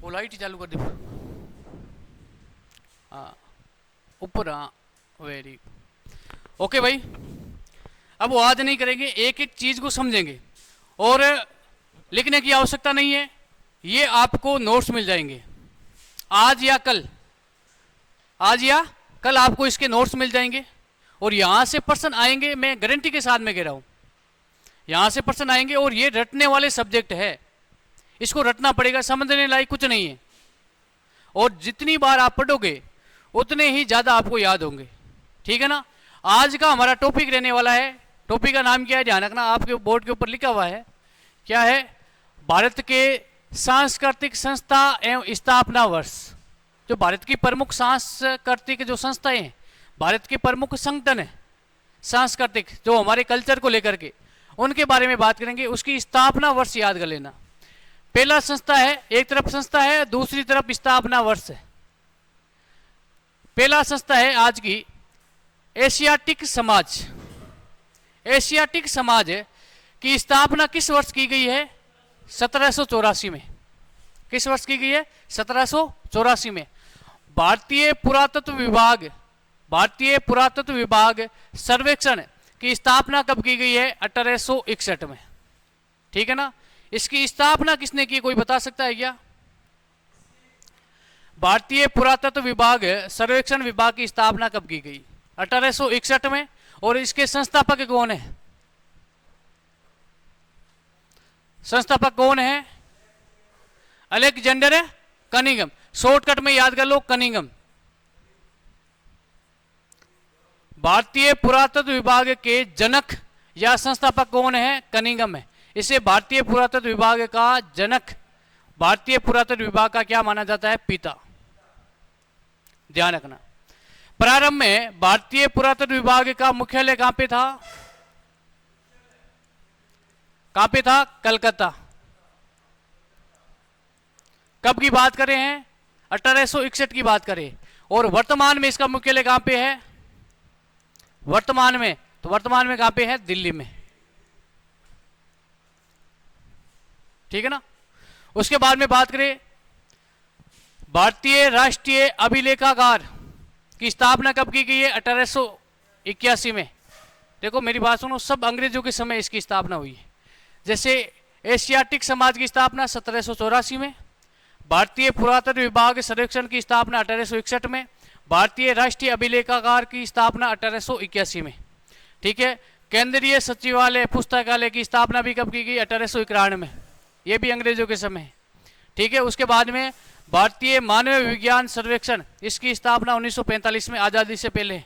वो लाइट ही चालू कर दे। हाँ ऊपर, हाँ वेरी ओके भाई। अब वो आज नहीं करेंगे, एक एक चीज को समझेंगे और लिखने की आवश्यकता नहीं है, ये आपको नोट्स मिल जाएंगे आज या कल, आज या कल आपको इसके नोट्स मिल जाएंगे। और यहां से पर्सन आएंगे, मैं गारंटी के साथ में कह रहा हूं, यहां से पर्सन आएंगे और ये रटने वाले सब्जेक्ट है, इसको रटना पड़ेगा, समझने लायक कुछ नहीं है। और जितनी बार आप पढ़ोगे उतने ही ज्यादा आपको याद होंगे, ठीक है ना। आज का हमारा टॉपिक रहने वाला है, टॉपिक का नाम क्या है ध्यान रखना, आपके बोर्ड के ऊपर लिखा हुआ है, क्या है, भारत के सांस्कृतिक संस्था एवं स्थापना वर्ष। जो भारत की प्रमुख सांस्कृतिक जो संस्थाएं हैं, भारत के प्रमुख संगठन है सांस्कृतिक, जो हमारे कल्चर को लेकर के, उनके बारे में बात करेंगे। उसकी स्थापना वर्ष याद कर लेना। पहला संस्था है, एक तरफ संस्था है, दूसरी तरफ स्थापना वर्ष है। पहला संस्था है आज की एशियाटिक समाज। एशियाटिक समाज की स्थापना किस वर्ष की गई है? 1784 में। किस वर्ष की गई है? 1784 में। भारतीय पुरातत्व विभाग, भारतीय पुरातत्व विभाग सर्वेक्षण की स्थापना कब की गई है? 1861 में, ठीक है ना। इसकी स्थापना किसने की, कोई बता सकता है क्या? भारतीय पुरातत्व विभाग सर्वेक्षण विभाग की स्थापना कब की गई? 1861 में। और इसके संस्थापक कौन है? संस्थापक कौन है? Alexander Cunningham. शॉर्टकट में याद कर लो, कनिंघम। भारतीय पुरातत्व विभाग के जनक या संस्थापक कौन है? कनिंघम है। इसे भारतीय पुरातत्व विभाग का जनक, भारतीय पुरातत्व विभाग का क्या माना जाता है? पिता। ध्यान रखना। प्रारंभ में भारतीय पुरातत्व विभाग का मुख्यालय कहां पे था? कहां पे था? कलकत्ता। कब की बात करें हैं? 1861 की बात करें। और वर्तमान में इसका मुख्यालय कहां पे है? वर्तमान में, तो वर्तमान में कहां पे है? दिल्ली में, ठीक है ना। उसके बाद में बात करें, भारतीय राष्ट्रीय अभिलेखागार की स्थापना कब की गई है? 1881 में। देखो मेरी बात सुनो, सब अंग्रेजों के समय इसकी स्थापना हुई है। जैसे एशियाटिक समाज की स्थापना 1784 में, भारतीय पुरातत्व विभाग सर्वेक्षण की स्थापना 1861 में, भारतीय राष्ट्रीय अभिलेखागार की स्थापना 1881 में, ठीक है। केंद्रीय सचिवालय पुस्तकालय की स्थापना भी कब की गई? 1891 में, ये भी अंग्रेजों के समय, ठीक है। उसके बाद में भारतीय मानव विज्ञान सर्वेक्षण, इसकी स्थापना 1945 में, आज़ादी से पहले,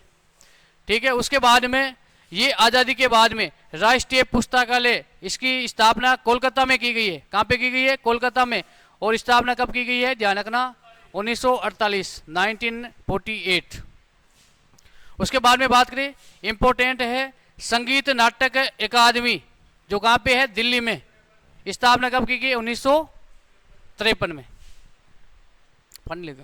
ठीक है। उसके बाद में ये आज़ादी के बाद में राष्ट्रीय पुस्तकालय, इसकी स्थापना कोलकाता में की गई है। कहाँ पे की गई है? कोलकाता में। और स्थापना कब की गई है? ध्यान रखना, 1948, 1948। उसके बाद में बात करें, इंपॉर्टेंट है, संगीत नाटक अकादमी, जो कहाँ पे है? दिल्ली में। स्थापना कब की गई? 1953 में। फंड लेगा,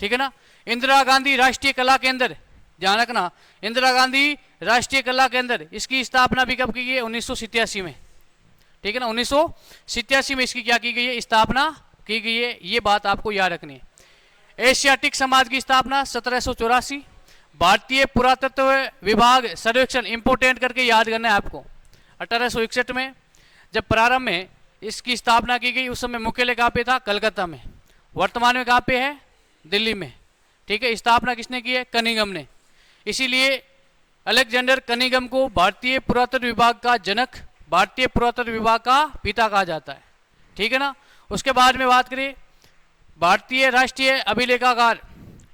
ठीक है ना। इंदिरा गांधी राष्ट्रीय कला केंद्र, ध्यान रखना, इंदिरा गांधी राष्ट्रीय कला केंद्र, इसकी स्थापना भी कब की गई है? 1987 में, ठीक है ना। 1987 में इसकी क्या की गई है? स्थापना की गई है। ये बात आपको याद रखनी है। एशियाटिक समाज की स्थापना 1784, भारतीय पुरातत्व विभाग सर्वेक्षण, इंपोर्टेंट करके याद करना है आपको, 1861 में। जब प्रारंभ में इसकी स्थापना की गई, उस समय मुख्यालय कहाँ पे था? कलकत्ता में। वर्तमान में कहाँ पे है? दिल्ली में, ठीक है। स्थापना किसने की है? कनिंघम ने। इसीलिए अलेक्जेंडर कनिंघम को भारतीय पुरातत्व विभाग का जनक, भारतीय पुरातत्व विभाग का पिता कहा जाता है, ठीक है ना। उसके बाद में बात करें, भारतीय राष्ट्रीय अभिलेखागार,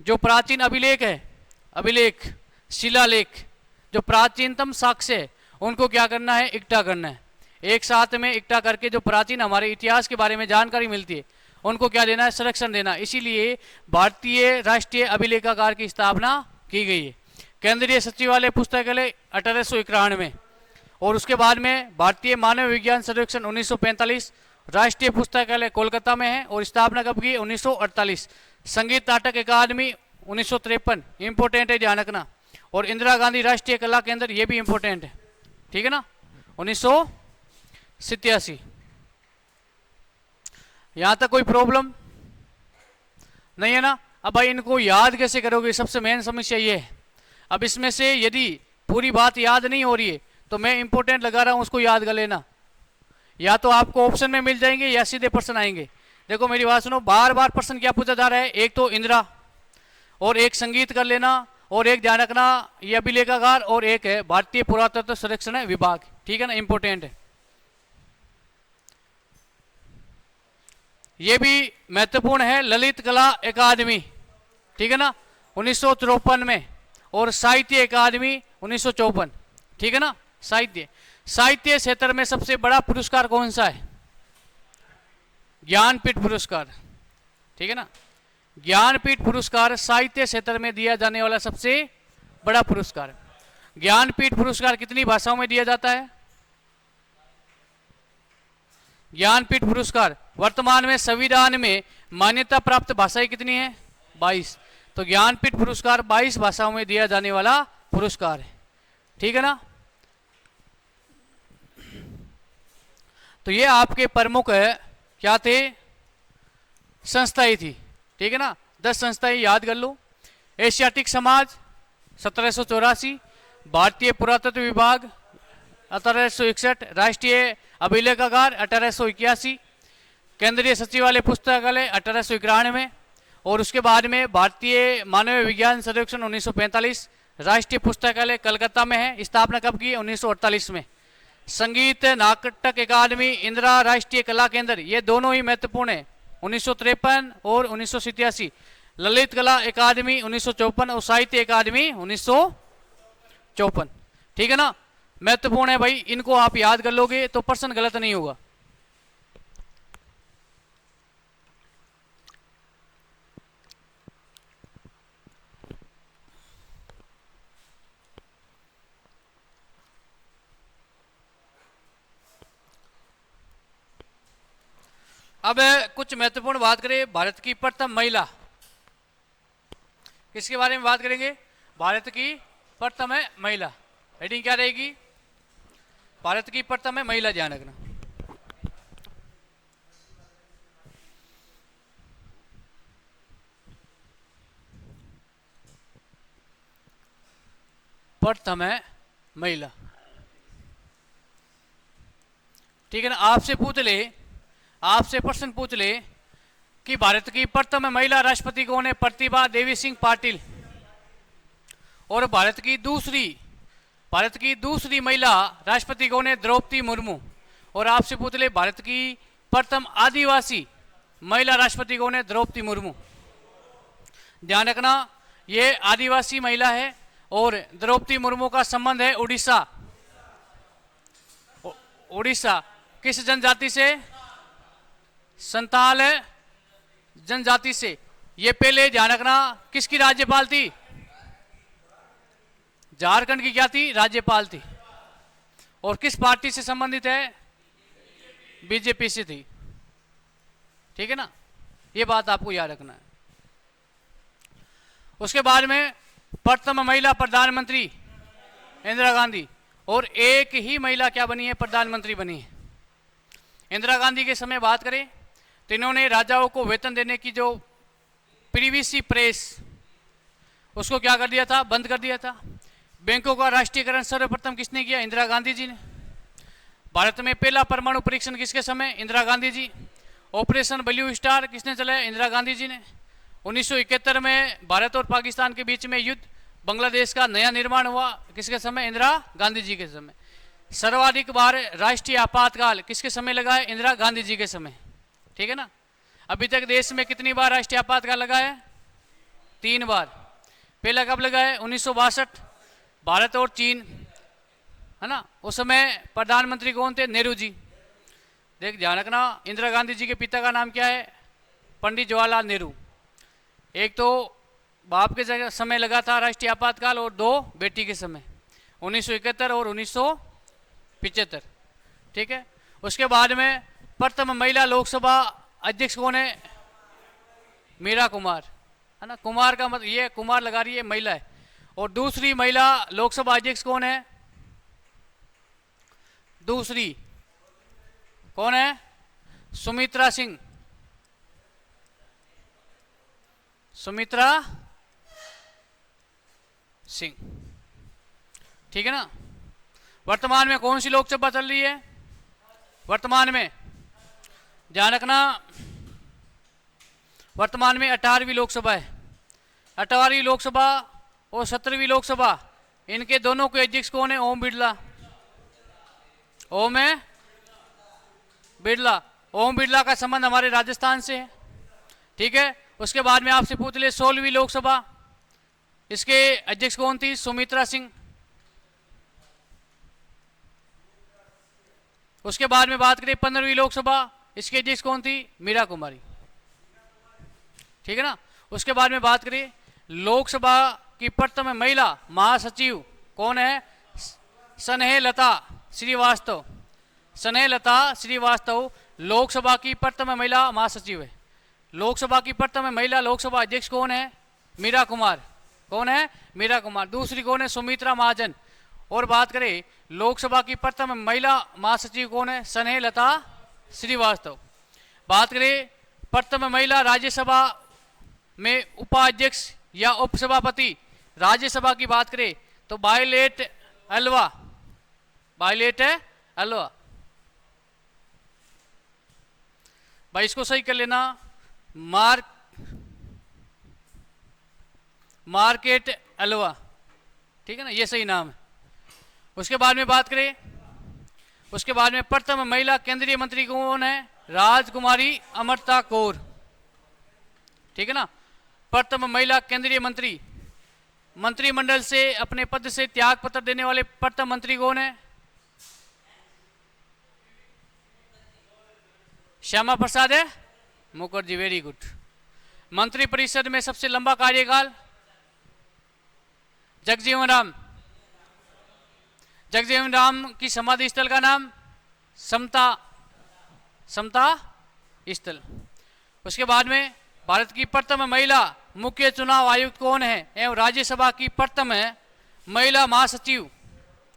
जो प्राचीन अभिलेख है, अभिलेख, शिलालेख, जो प्राचीनतम साक्ष्य है, उनको क्या करना है? इकट्ठा करना है। एक साथ में इकट्ठा करके जो प्राचीन हमारे इतिहास के बारे में जानकारी मिलती है, उनको क्या देना है? संरक्षण देना। इसीलिए भारतीय राष्ट्रीय अभिलेखागार की स्थापना की गई है। केंद्रीय सचिवालय पुस्तकालय 1891 में। और उसके बाद में भारतीय मानव विज्ञान सर्वेक्षण 1945, राष्ट्रीय पुस्तकालय कोलकाता में है। और स्थापना कब की? 1948। संगीत नाटक अकादमी 1953, इंपोर्टेंट है, ध्यान रखना। और इंदिरा गांधी राष्ट्रीय कला केंद्र, ये भी इंपोर्टेंट है, ठीक है ना, 1987। यहां तक कोई प्रॉब्लम? नहीं है ना। अब भाई इनको याद कैसे करोगे, सबसे मेन समस्या ये है। अब इसमें से यदि पूरी बात याद नहीं हो रही है तो मैं इंपॉर्टेंट लगा रहा हूं, उसको याद कर लेना। या तो आपको ऑप्शन में मिल जाएंगे या सीधे प्रश्न आएंगे। देखो मेरी बात सुनो, बार बार प्रश्न क्या पूछा जा रहा है, एक तो इंदिरा और एक संगीत कर लेना और एक ध्यान रखना ये अभिलेखागार और एक है भारतीय पुरातत्व सर्वेक्षण विभाग, ठीक है ना, इंपॉर्टेंट है। ये भी महत्वपूर्ण है, ललित कला अकादमी, ठीक है ना, 1953 में, और साहित्य अकादमी 1954, ठीक है ना। साहित्य क्षेत्र में सबसे बड़ा पुरस्कार कौन सा है? ज्ञानपीठ पुरस्कार, ठीक है ना। ज्ञानपीठ पुरस्कार साहित्य क्षेत्र में दिया जाने वाला सबसे बड़ा पुरस्कार। ज्ञानपीठ पुरस्कार कितनी भाषाओं में दिया जाता है? ज्ञानपीठ पुरस्कार वर्तमान में संविधान में मान्यता प्राप्त भाषाएं कितनी है? 22। तो ज्ञानपीठ पुरस्कार 22 भाषाओं में दिया जाने वाला पुरस्कार है, ठीक है ना। तो ये आपके प्रमुख क्या थे? संस्थाएं थी, ठीक है ना। 10 संस्थाएं याद कर लो। एशियाटिक समाज 1784, भारतीय पुरातत्व विभाग 1861, राष्ट्रीय अभिलेखागार 1881, केंद्रीय सचिवालय पुस्तकालय 1891, और उसके बाद में भारतीय मानव विज्ञान सर्वेक्षण 1945, राष्ट्रीय पुस्तकालय कलकत्ता में है, स्थापना कब की? 1948 में। संगीत नाटक अकादमी, इंदिरा राष्ट्रीय कला केंद्र, ये दोनों ही महत्वपूर्ण है, 1953 और 1987। ललित कला अकादमी 1954 और साहित्य अकादमी 1954, ठीक है ना। महत्वपूर्ण है भाई, इनको आप याद कर लोगे तो प्रश्न गलत नहीं होगा। अब कुछ महत्वपूर्ण बात करें, भारत की प्रथम महिला, किसके बारे में बात करेंगे? भारत की प्रथम महिला। हेडिंग क्या रहेगी? भारत की प्रथम महिला, ध्यान रखना। प्रथम महिला, ठीक है ना। आपसे प्रश्न पूछ ले कि भारत की प्रथम महिला राष्ट्रपति कौन है? प्रतिभा देवी सिंह पाटिल। और भारत की दूसरी महिला राष्ट्रपति कौन है? द्रौपदी मुर्मू। और आपसे पूछ ले भारत की प्रथम आदिवासी महिला राष्ट्रपति कौन है? द्रौपदी मुर्मू। ध्यान रखना, ये आदिवासी महिला है और द्रौपदी मुर्मू का संबंध है उड़ीसा। उड़ीसा किस जनजाति से? संताल जनजाति से। ये पहले ध्यान रखना किसकी राज्यपाल थी? झारखंड की क्या थी? राज्यपाल थी। और किस पार्टी से संबंधित है? बीजेपी से थी, ठीक है ना। ये बात आपको याद रखना है। उसके बाद में प्रथम महिला प्रधानमंत्री इंदिरा गांधी, और एक ही महिला क्या बनी है? प्रधानमंत्री बनी है। इंदिरा गांधी के समय बात करें तो इन्होंने राजाओं को वेतन देने की जो प्रीवीसी प्रेस, उसको क्या कर दिया था? बंद कर दिया था। बैंकों का राष्ट्रीयकरण सर्वप्रथम किसने किया? इंदिरा गांधी जी ने। भारत में पहला परमाणु परीक्षण किसके समय? Indira Gandhi ji. Operation blue star किसने चलाया? इंदिरा गांधी जी ने। 1971 में भारत और पाकिस्तान के बीच में युद्ध, बांग्लादेश का नया निर्माण हुआ, किसके समय? इंदिरा गांधी जी के समय। सर्वाधिक बार राष्ट्रीय आपातकाल किसके समय लगा है? इंदिरा गांधी जी के समय, ठीक है ना। अभी तक देश में कितनी बार राष्ट्रीय आपातकाल लगा है? 3 बार। पहला कब लगा है? 1962, भारत और चीन, है ना। उस समय प्रधानमंत्री कौन थे? नेहरू जी। देख ध्यान रखना, इंदिरा गांधी जी के पिता का नाम क्या है? पंडित जवाहरलाल नेहरू। एक तो बाप के समय लगा था राष्ट्रीय आपातकाल और 2 बेटी के समय, 1971 और 1975, ठीक है। उसके बाद में प्रथम महिला लोकसभा अध्यक्ष कौन है? मीरा कुमार, है ना। कुमार का मतलब ये कुमार लगा रही है, महिला है। और दूसरी महिला लोकसभा अध्यक्ष कौन है? दूसरी कौन है? सुमित्रा सिंह। सुमित्रा सिंह। ठीक है ना। वर्तमान में कौन सी लोकसभा चल रही है? वर्तमान में ध्यान रखना, वर्तमान में 18वीं लोकसभा है। 18वीं लोकसभा और 17वीं लोकसभा, इनके दोनों के अध्यक्ष कौन है? ओम बिरला। ओम है बिरला। ओम बिरला का संबंध हमारे राजस्थान से है। ठीक है। उसके बाद में आपसे पूछ ले 16वीं लोकसभा, इसके अध्यक्ष कौन थी? सुमित्रा सिंह। उसके बाद में बात करें 15वीं लोकसभा, इसके अध्यक्ष कौन थी? मीरा कुमारी। ठीक है ना। उसके बाद में बात करें लोकसभा की प्रथम महिला महासचिव कौन है? स्नेहलता श्रीवास्तव। स्नेहलता श्रीवास्तव लोकसभा की प्रथम महिला महासचिव है। लोकसभा की प्रथम महिला लोकसभा अध्यक्ष कौन है? मीरा कुमार। कौन है? मीरा कुमार। दूसरी कौन है? सुमित्रा महाजन। और बात करें लोकसभा की प्रथम महिला महासचिव कौन है? स्नेहलता श्रीवास्तव। बात करें प्रथम महिला राज्यसभा में उपाध्यक्ष या उपसभापति, राज्यसभा की बात करें तो वायलेट अलवा। वायलेट अलवा। भाई इसको सही कर लेना, मार्केट अलवा। ठीक है ना, ये सही नाम है। उसके बाद में बात करें, उसके बाद में प्रथम महिला केंद्रीय मंत्री कौन है? राजकुमारी अमृता कौर। ठीक है ना। प्रथम महिला केंद्रीय मंत्री। मंत्रिमंडल से अपने पद से त्याग पत्र देने वाले प्रथम मंत्री कौन है? श्यामा प्रसाद है मुखर्जी। Very good. मंत्री परिषद में सबसे लंबा कार्यकाल? जगजीवन राम। जगजीवन राम की समाधि स्थल का नाम? समता स्थल। उसके बाद में भारत की प्रथम महिला मुख्य चुनाव आयुक्त कौन है? एवं राज्यसभा की प्रथम महिला महासचिव।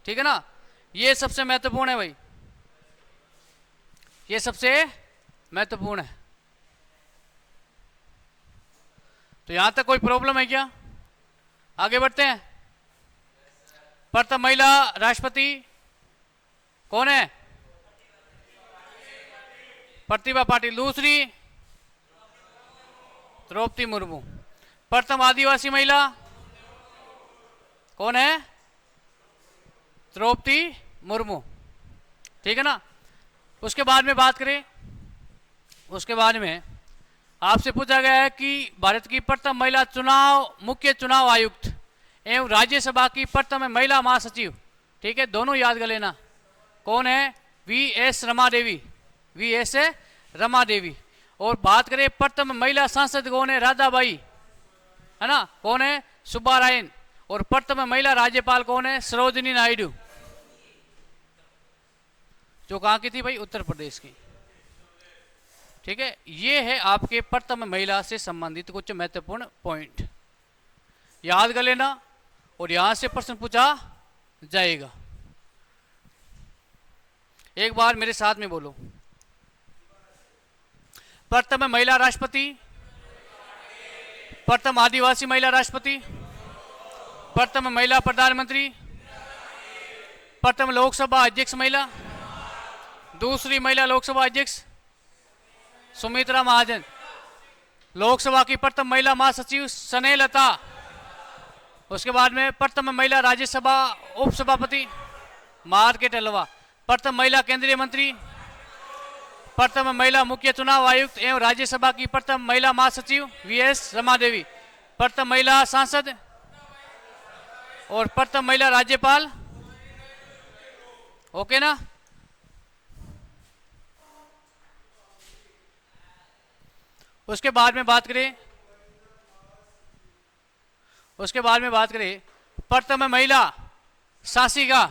ठीक है ना। ये सबसे महत्वपूर्ण है भाई, ये सबसे महत्वपूर्ण है। तो यहां तक कोई प्रॉब्लम है क्या? आगे बढ़ते हैं। प्रथम महिला राष्ट्रपति कौन है? प्रतिभा पाटिल। दूसरी द्रौपदी मुर्मू। प्रथम आदिवासी महिला कौन है? द्रौपदी मुर्मू। ठीक है ना। उसके बाद में बात करें, उसके बाद में आपसे पूछा गया है कि भारत की प्रथम महिला मुख्य चुनाव आयुक्त एवं राज्यसभा की प्रथम महिला महासचिव। ठीक है, दोनों याद कर लेना। कौन है? वी.एस. रमा देवी। वी.एस. रमा देवी। और बात करें प्रथम महिला सांसद कौन है? राधाबाई, है ना। कौन है? सुब्बारायन। और प्रथम महिला राज्यपाल कौन है? सरोजिनी नायडू। जो कहाँ की थी भाई? उत्तर प्रदेश की। ठीक है, ये है आपके प्रथम महिला से संबंधित कुछ महत्वपूर्ण पॉइंट, याद कर लेना। और यहां से प्रश्न पूछा जाएगा। एक बार मेरे साथ में बोलो। प्रथम महिला राष्ट्रपति, प्रथम आदिवासी महिला राष्ट्रपति, प्रथम महिला प्रधानमंत्री, प्रथम लोकसभा अध्यक्ष महिला, दूसरी महिला लोकसभा अध्यक्ष सुमित्रा महाजन, लोकसभा की प्रथम महिला महासचिव स्नेहलता। उसके बाद में प्रथम महिला राज्यसभा उपसभापति मार्केट अलवा, प्रथम महिला केंद्रीय मंत्री, प्रथम महिला मुख्य चुनाव आयुक्त एवं राज्यसभा की प्रथम महिला महासचिव वी.एस. रमा देवी, प्रथम महिला सांसद और प्रथम महिला राज्यपाल। ओके ना। उसके बाद में बात करें, उसके बाद में बात करें प्रथम महिला शासिका।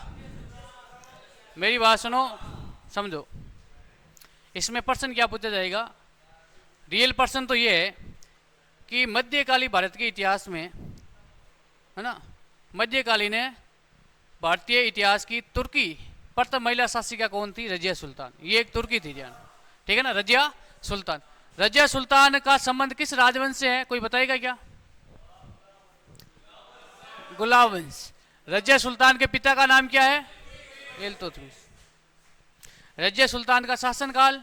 मेरी बात सुनो, समझो। इसमें प्रश्न क्या पूछा जाएगा? रियल प्रश्न तो ये है कि मध्यकालीन भारत के इतिहास में, है ना, मध्यकालीन भारतीय इतिहास की तुर्की प्रथम महिला शासिका कौन थी? रजिया सुल्तान। ये एक तुर्की थी जान। ठीक है ना, रजिया सुल्तान। रजिया सुल्तान का संबंध किस राजवंश से है, कोई बताएगा क्या? गुलाब वंश। रजिया सुल्तान के पिता का नाम क्या है? इल्तुतमिश। रजिया सुल्तान का शासनकाल?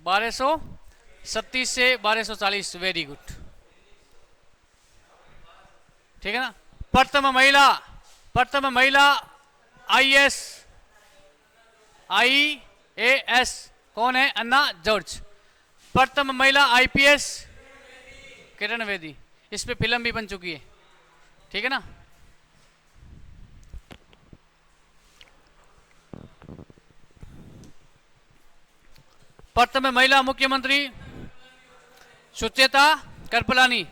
1236 से 1240। वेरी गुड, ठीक है ना। प्रथम महिला IAS कौन है? अन्ना जॉर्ज। प्रथम महिला IPS? किरण बेदी। इस पे फिल्म भी बन चुकी है, ठीक है ना। प्रथम महिला मुख्यमंत्री सुचेता कृपलानी,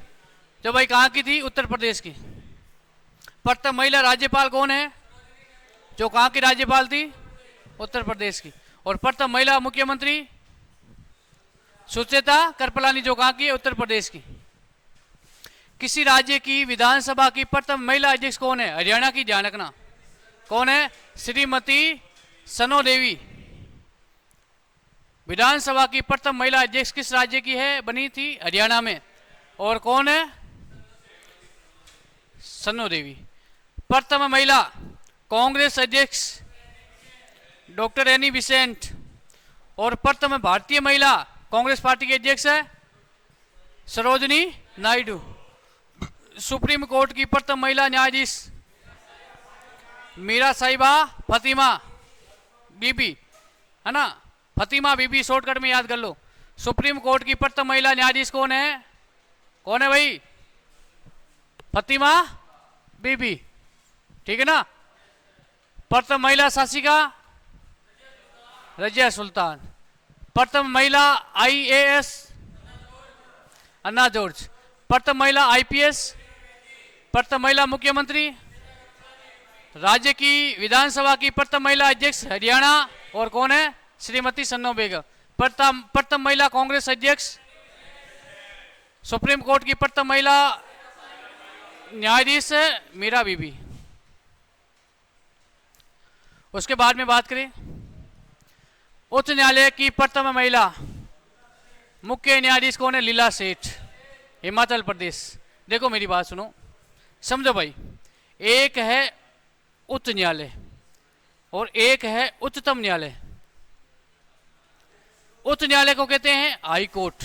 जो भाई कहाँ की थी? उत्तर प्रदेश की। प्रथम महिला राज्यपाल कौन है? जो कहाँ की राज्यपाल थी? उत्तर प्रदेश की। और प्रथम महिला मुख्यमंत्री सुचेता कृपलानी, जो कहाँ की है? उत्तर प्रदेश की। किसी राज्य की विधानसभा की प्रथम महिला अध्यक्ष कौन है? हरियाणा की, ध्यान रखना। कौन है? श्रीमती सनो देवी। विधानसभा की प्रथम महिला अध्यक्ष किस राज्य की है? बनी थी हरियाणा में। और कौन है? सनो देवी। प्रथम महिला कांग्रेस अध्यक्ष डॉक्टर एनी बिसेंट। और प्रथम भारतीय महिला कांग्रेस पार्टी के अध्यक्ष है सरोजनी नायडू। सुप्रीम कोर्ट की प्रथम महिला न्यायाधीश मीरा साहिबा फतिमा बीबी, है ना। फतिमा बीबी शॉर्टकट में याद कर लो। सुप्रीम कोर्ट की प्रथम महिला न्यायाधीश कौन है? कौन है भाई? फतिमा बीबी, ठीक है ना। प्रथम महिला शासिका रजिया सुल्तान। प्रथम महिला IAS अन्ना जॉर्ज। प्रथम महिला IPS? प्रथम महिला मुख्यमंत्री? राज्य की विधानसभा की प्रथम महिला अध्यक्ष हरियाणा। और कौन है? श्रीमती सन्नो बेगम। प्रथम महिला कांग्रेस अध्यक्ष? सुप्रीम कोर्ट की प्रथम महिला न्यायाधीश मीरा बीबी। उसके बाद में बात करें, उच्च न्यायालय की प्रथम महिला मुख्य न्यायाधीश कौन है? लीला सेठ, हिमाचल प्रदेश। देखो मेरी बात सुनो, समझो भाई। एक है उच्च न्यायालय और एक है उच्चतम न्यायालय। उच्च न्यायालय को कहते हैं हाई कोर्ट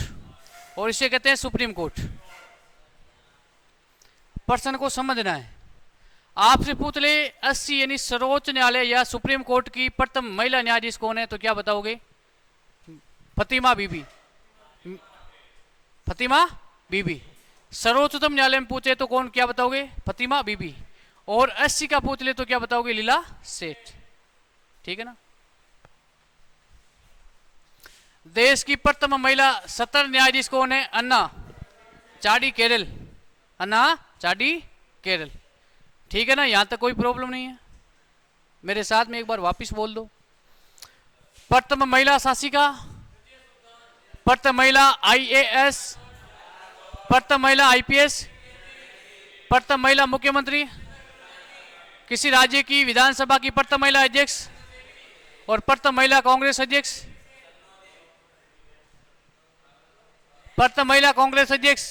और इसे कहते हैं सुप्रीम कोर्ट। प्रश्न को समझना है। आपसे पूछ ले 80 यानी सर्वोच्च न्यायालय या सुप्रीम कोर्ट की प्रथम महिला न्यायाधीश कौन है, तो क्या बताओगे? फतिमा बीबी। फतिमा बीबी। सर्वोच्चतम न्यायालय में पूछे तो कौन, क्या बताओगे? फतिमा बीबी। और 80 का पूछ ले तो क्या बताओगे? लीला सेठ, ठीक है ना। देश की प्रथम महिला सत्र न्यायाधीश कौन है? अन्ना चाडी केरल। अन्ना चाडी केरल, ठीक है ना। यहां तक कोई प्रॉब्लम नहीं है। मेरे साथ में एक बार वापस बोल दो। प्रथम महिला शासिका, प्रथम महिला IAS, प्रथम महिला IPS, प्रथम महिला मुख्यमंत्री, किसी राज्य की विधानसभा की प्रथम महिला अध्यक्ष और प्रथम महिला कांग्रेस अध्यक्ष। प्रथम महिला कांग्रेस अध्यक्ष।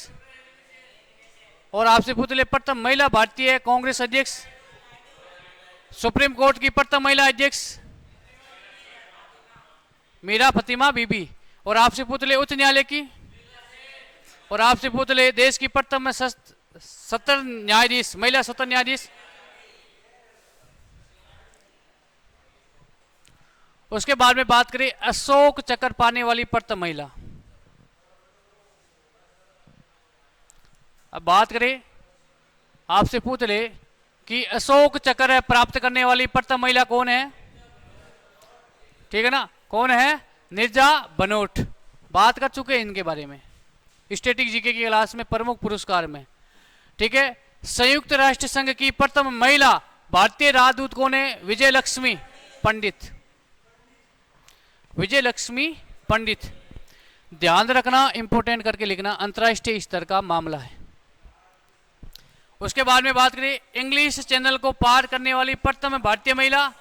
और आपसे पूछ ले प्रथम महिला भारतीय कांग्रेस अध्यक्ष। सुप्रीम कोर्ट की प्रथम महिला अध्यक्ष मीरा फतिमा बीबी। और आपसे पूछ ले उच्च न्यायालय की। और आपसे पूछ ले देश की प्रथम सत्र न्यायाधीश, महिला सत्र न्यायाधीश। उसके बाद में बात करें अशोक चक्र पाने वाली प्रथम महिला। अब बात करें, आपसे पूछ ले कि अशोक चक्र प्राप्त करने वाली प्रथम महिला कौन है, ठीक है ना। कौन है? निर्जा बनोट। बात कर चुके हैं इनके बारे में स्टैटिक जीके की क्लास में, प्रमुख पुरस्कार में, ठीक है। संयुक्त राष्ट्र संघ की प्रथम महिला भारतीय राजदूत कौन है? विजय लक्ष्मी पंडित। विजय लक्ष्मी पंडित, ध्यान रखना, इंपोर्टेंट करके लिखना, अंतर्राष्ट्रीय स्तर का मामला है। उसके बाद में बात करें इंग्लिश चैनल को पार करने वाली प्रथम भारतीय महिला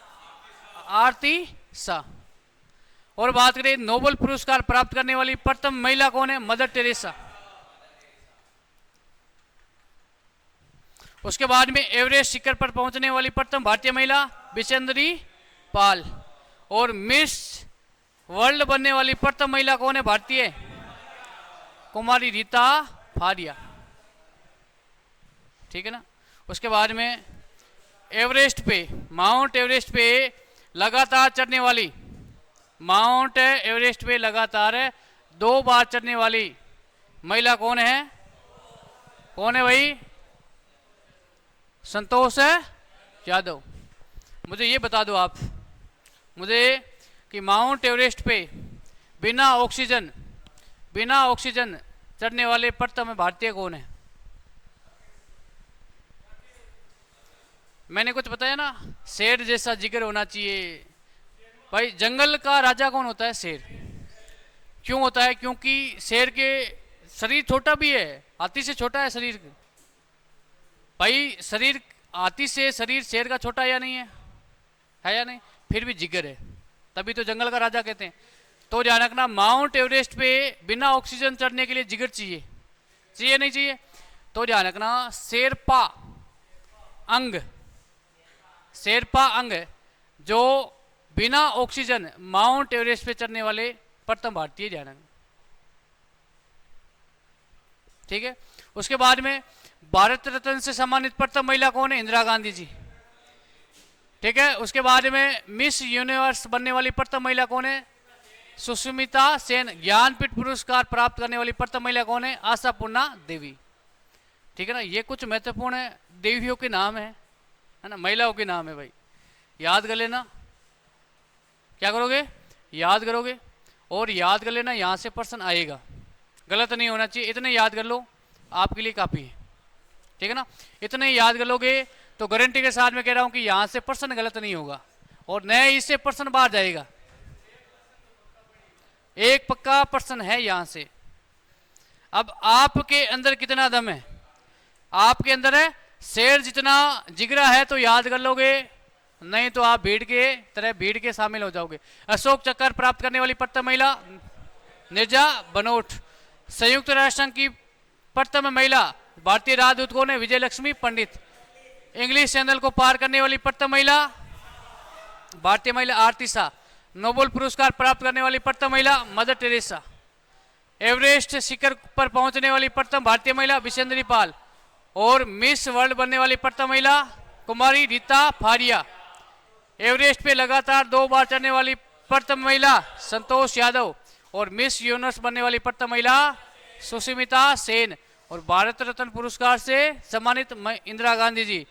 आरती शाह। और बात करें नोबेल पुरस्कार प्राप्त करने वाली प्रथम महिला कौन है? Mother Teresa. उसके बाद में एवरेस्ट शिखर पर पहुंचने वाली प्रथम भारतीय महिला बिशेंद्री पाल। और मिस वर्ल्ड बनने वाली प्रथम महिला कौन है भारतीय? कुमारी रीता फारिया। ठीक है ना। उसके बाद में एवरेस्ट पे, माउंट एवरेस्ट पे लगातार चढ़ने वाली, माउंट एवरेस्ट पे लगातार 2 बार चढ़ने वाली महिला कौन है? कौन है भाई? संतोष यादव। मुझे ये बता दो आप मुझे कि माउंट एवरेस्ट पे बिना ऑक्सीजन चढ़ने वाले प्रथम भारतीय कौन है? मैंने कुछ बताया ना, शेर जैसा जिगर होना चाहिए। भाई जंगल का राजा कौन होता है? शेर। क्यों होता है? क्योंकि शेर के शरीर छोटा भी है, हाथी से छोटा है शरीर। भाई शरीर हाथी से शरीर शेर का छोटा या नहीं है या नहीं? फिर भी जिगर है, तभी तो जंगल का राजा कहते हैं। तो ध्यान रखना, माउंट एवरेस्ट पे बिना ऑक्सीजन चढ़ने के लिए जिगर चाहिए नहीं चाहिए? तो ध्यान रखना, शेरपा अंग जो बिना ऑक्सीजन माउंट एवरेस्ट पे चढ़ने वाले प्रथम भारतीय, ध्यान रखना। ठीक है। उसके बाद में भारत रत्न से सम्मानित प्रथम महिला कौन है? इंदिरा गांधी जी। ठीक है। उसके बाद में मिस यूनिवर्स बनने वाली प्रथम महिला कौन है? सुष्मिता सेन। ज्ञानपीठ पुरस्कार प्राप्त करने वाली प्रथम महिला कौन है? आशापूर्णा देवी। ठीक है ना। ये कुछ महत्वपूर्ण देवियों के नाम है ना, महिलाओं के नाम है भाई, याद कर लेना। क्या करोगे? याद करोगे। और याद कर लेना, यहां से प्रश्न आएगा, गलत नहीं होना चाहिए। इतने याद कर लो, आपके लिए काफी है। ठीक है ना। इतने याद कर लोगे तो गारंटी के साथ मैं कह रहा हूं कि यहां से प्रश्न गलत नहीं होगा और नए इससे प्रश्न बाहर जाएगा। एक पक्का प्रश्न है यहां से। अब आपके अंदर कितना दम है? आपके अंदर है शेर जितना जिगरा है तो याद कर लोगे, नहीं तो आप भीड़ के शामिल हो जाओगे। अशोक चक्र प्राप्त करने वाली प्रथम महिला निर्जा बनोट। संयुक्त राष्ट्र संघ की प्रथम महिला भारतीय राजदूत कौन है? विजय लक्ष्मी पंडित। इंग्लिश चैनल को पार करने वाली प्रथम महिला भारतीय महिला आरती शाह। नोबेल पुरस्कार प्राप्त करने वाली प्रथम महिला मदर टेरेसा। एवरेस्ट शिखर पर पहुंचने वाली प्रथम भारतीय महिला बिशेंद्री पाल। और मिस वर्ल्ड बनने वाली प्रथम महिला कुमारी रीता फारिया। एवरेस्ट पे लगातार 2 बार चढ़ने वाली प्रथम महिला संतोष यादव। और मिस यूनिवर्स बनने वाली प्रथम महिला सुष्मिता सेन। और भारत रत्न पुरस्कार से सम्मानित इंदिरा गांधी जी।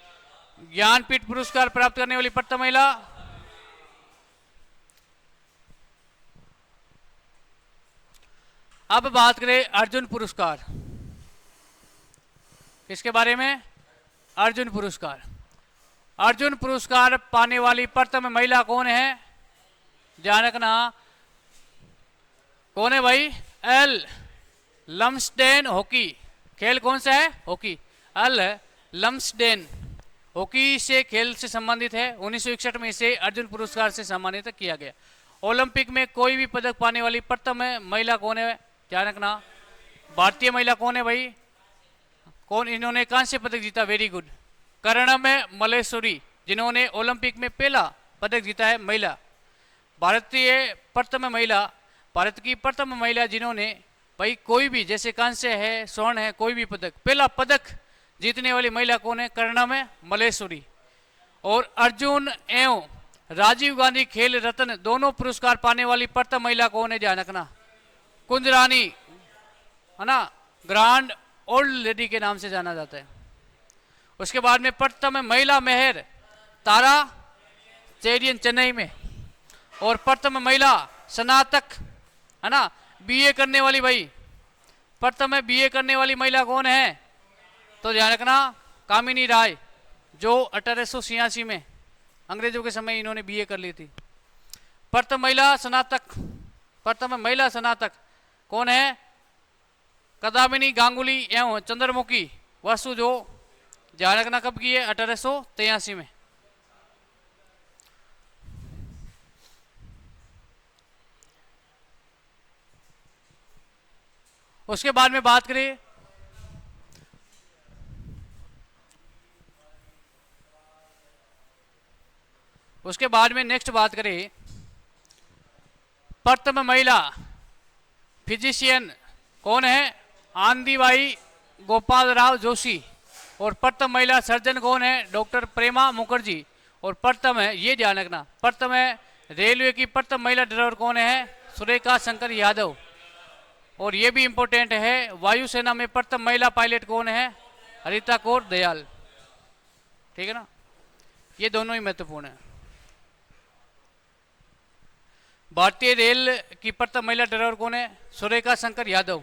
ज्ञानपीठ पुरस्कार प्राप्त करने वाली प्रथम महिला अब बात करें अर्जुन पुरस्कार। किसके बारे में? अर्जुन पुरस्कार। अर्जुन पुरस्कार पाने वाली प्रथम महिला कौन है? ध्यान रखना, कौन है भाई? L Lumsden. हॉकी खेल कौन सा है? हॉकी। एल लम्सडेन हॉकी से खेल से संबंधित है। 1961 में इसे अर्जुन पुरस्कार से सम्मानित किया गया। ओलंपिक में कोई भी पदक पाने वाली प्रथम महिला कौन है? ध्यान रखना, भारतीय महिला कौन है भाई? कौन? इन्होंने कांस्य पदक जीता। Very good. करणम मल्लेश्वरी, जिन्होंने ओलंपिक में पहला पदक जीता है, महिला। भारतीय प्रथम महिला, भारत की प्रथम महिला जिन्होंने भाई कोई भी, जैसे कांस्य है, स्वर्ण है, कोई भी पदक, पहला पदक जीतने वाली महिला कौन है? करणम मल्लेश्वरी। और अर्जुन एवं राजीव गांधी खेल रत्न दोनों पुरस्कार पाने वाली प्रथम महिला कौन है? ध्यान रखना, कुंज रानी, है ना, ग्रांड ओल्ड लेडी के नाम से जाना जाता है। उसके बाद में प्रथम महिला मेहर तारा चेरियन चेन्नई में। और प्रथम महिला स्नातक, है ना, बीए करने वाली भाई, प्रथम बीए करने वाली महिला कौन है? तो ध्यान रखना, कामिनी राय, जो 1886 में अंग्रेजों के समय इन्होंने बीए कर ली थी। प्रथम महिला स्नातक कौन है? कदामिनी गांगुली एवं चंद्रमुखी वसु, जो ध्यान रखना कब की है, 1883 में। उसके बाद में बात करें नेक्स्ट बात करें, प्रथम महिला फिजिशियन कौन है, आंदीबाई गोपाल राव जोशी। और प्रथम महिला सर्जन कौन है, डॉक्टर प्रेमा मुखर्जी। और प्रथम है, ये ध्यान रखना, प्रथम है रेलवे की प्रथम महिला ड्राइवर कौन है, सुरेखा शंकर यादव। और ये भी इंपॉर्टेंट है, वायुसेना में प्रथम महिला पायलट कौन है, हरिता कौर दयाल। ठीक है ना, ये दोनों ही महत्वपूर्ण है। भारतीय रेल की प्रथम महिला ड्राइवर कौन है, सुरेखा शंकर यादव।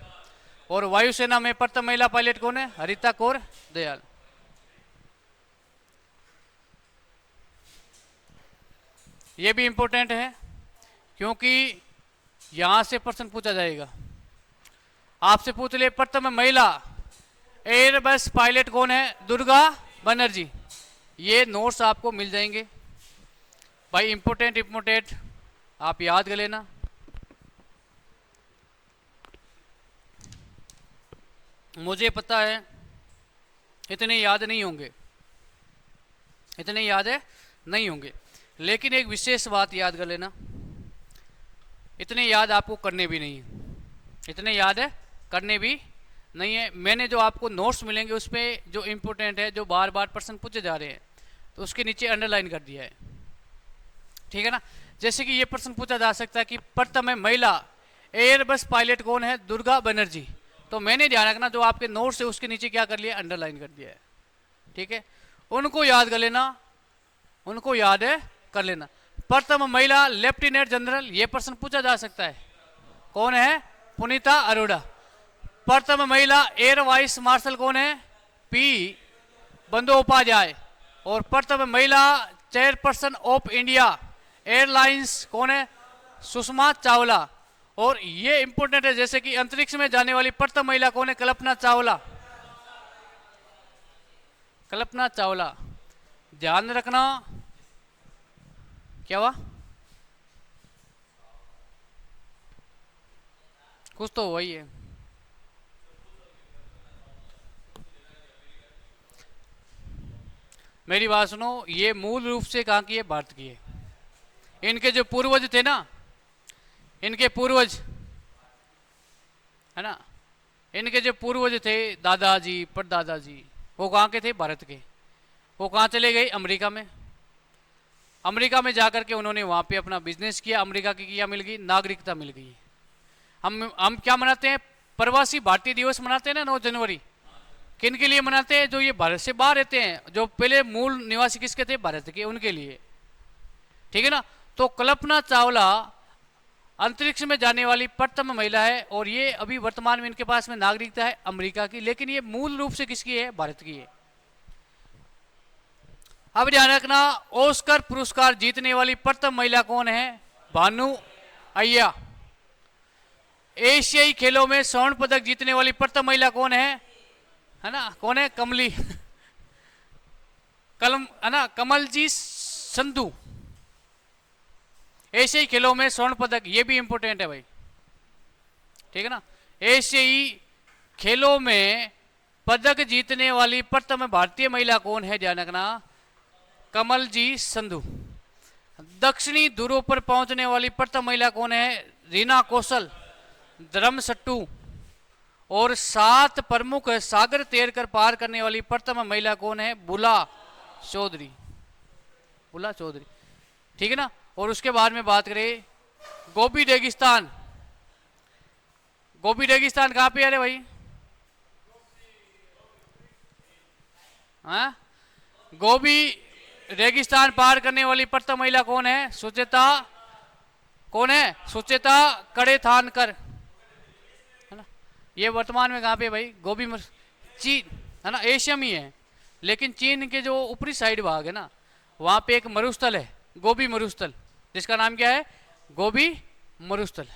और वायुसेना में प्रथम महिला पायलट कौन है, हरिता कौर दयाल। ये भी इंपॉर्टेंट है क्योंकि यहां से प्रश्न पूछा जाएगा, आपसे पूछ ले प्रथम महिला एयरबस पायलट कौन है, दुर्गा बनर्जी। ये नोट्स आपको मिल जाएंगे भाई, इंपॉर्टेंट आप याद कर लेना। मुझे पता है इतने याद नहीं होंगे, इतने याद है नहीं होंगे, लेकिन एक विशेष बात याद कर लेना, इतने याद आपको करने भी नहीं है, इतने याद है करने भी नहीं है। मैंने जो आपको नोट्स मिलेंगे उसमें जो इंपॉर्टेंट है, जो बार बार प्रश्न पूछे जा रहे हैं, तो उसके नीचे अंडरलाइन कर दिया है। ठीक है ना, जैसे कि ये प्रश्न पूछा जा सकता है कि प्रथम महिला एयरबस पायलट कौन है, दुर्गा बनर्जी। तो मैंने ध्यान रखना, जो आपके नोट्स है उसके नीचे क्या कर लिया, अंडरलाइन कर दिया है। ठीक है, उनको याद कर लेना, उनको याद है कर लेना। प्रथम महिला लेफ्टिनेंट जनरल, ये प्रश्न पूछा जा सकता है, कौन है, पुनीता अरोड़ा। प्रथम महिला एयर वाइस मार्शल कौन है, पी बंदोपाध्याय। और प्रथम महिला चेयरपर्सन ऑफ इंडिया एयरलाइंस कौन है, सुषमा चावला। और ये इंपॉर्टेंट है, जैसे कि अंतरिक्ष में जाने वाली प्रथम महिला कौन है, कल्पना चावला, कल्पना चावला। ध्यान रखना, क्या हुआ, कुछ तो वही है। मेरी बात सुनो, ये मूल रूप से कहाँ की है, भारत की है। इनके जो पूर्वज थे ना, इनके पूर्वज है ना, इनके जो पूर्वज थे, दादाजी परदादाजी, वो कहाँ के थे, भारत के। वो कहाँ चले गए, अमेरिका में। अमेरिका में जाकर के उन्होंने वहाँ पे अपना बिजनेस किया, अमेरिका की क्या मिल गई, नागरिकता मिल गई। हम क्या मनाते हैं, प्रवासी भारतीय दिवस मनाते हैं ना 9 जनवरी। किन के लिए मनाते हैं, जो ये भारत से बाहर रहते हैं, जो पहले मूल निवासी किसके थे, भारत के, उनके लिए। ठीक है ना, तो कल्पना चावला अंतरिक्ष में जाने वाली प्रथम महिला है, और ये अभी वर्तमान में इनके पास में नागरिकता है अमेरिका की, लेकिन ये मूल रूप से किसकी है, भारत की है। अब ध्यान रखना, ऑस्कर पुरस्कार जीतने वाली प्रथम महिला कौन है, भानु अय्या। एशियाई खेलों में स्वर्ण पदक जीतने वाली प्रथम महिला कौन है ना, कौन है, कमली कलम है ना, कमलजी संधू। एशियाई खेलों में स्वर्ण पदक, ये भी इंपॉर्टेंट है भाई। ठीक है ना, एशियाई खेलों में पदक जीतने वाली प्रथम भारतीय महिला कौन है, ध्यान रखना, कमलजी संधू। दक्षिणी ध्रुव पर पहुंचने वाली प्रथम महिला कौन है, रीना कौशल धर्मसट्टू। और 7 प्रमुख सागर तैरकर पार करने वाली प्रथम महिला कौन है, बुला चौधरी, बुला चौधरी। ठीक है ना, और उसके बाद में बात करें गोबी रेगिस्तान। गोबी रेगिस्तान कहाँ पे है रे भाई, हाँ, गोबी रेगिस्तान पार करने वाली प्रथम महिला कौन है, सुचेता, कौन है, सुचेता कड़े थानकर, है ना। ये वर्तमान में कहाँ पे भाई, गोबी चीन, है ना, एशिया में ही है, लेकिन चीन के जो ऊपरी साइड भाग है ना, वहाँ पे एक मरुस्थल है, गोबी मरुस्थल, जिसका नाम क्या है, गोबी मरुस्थल।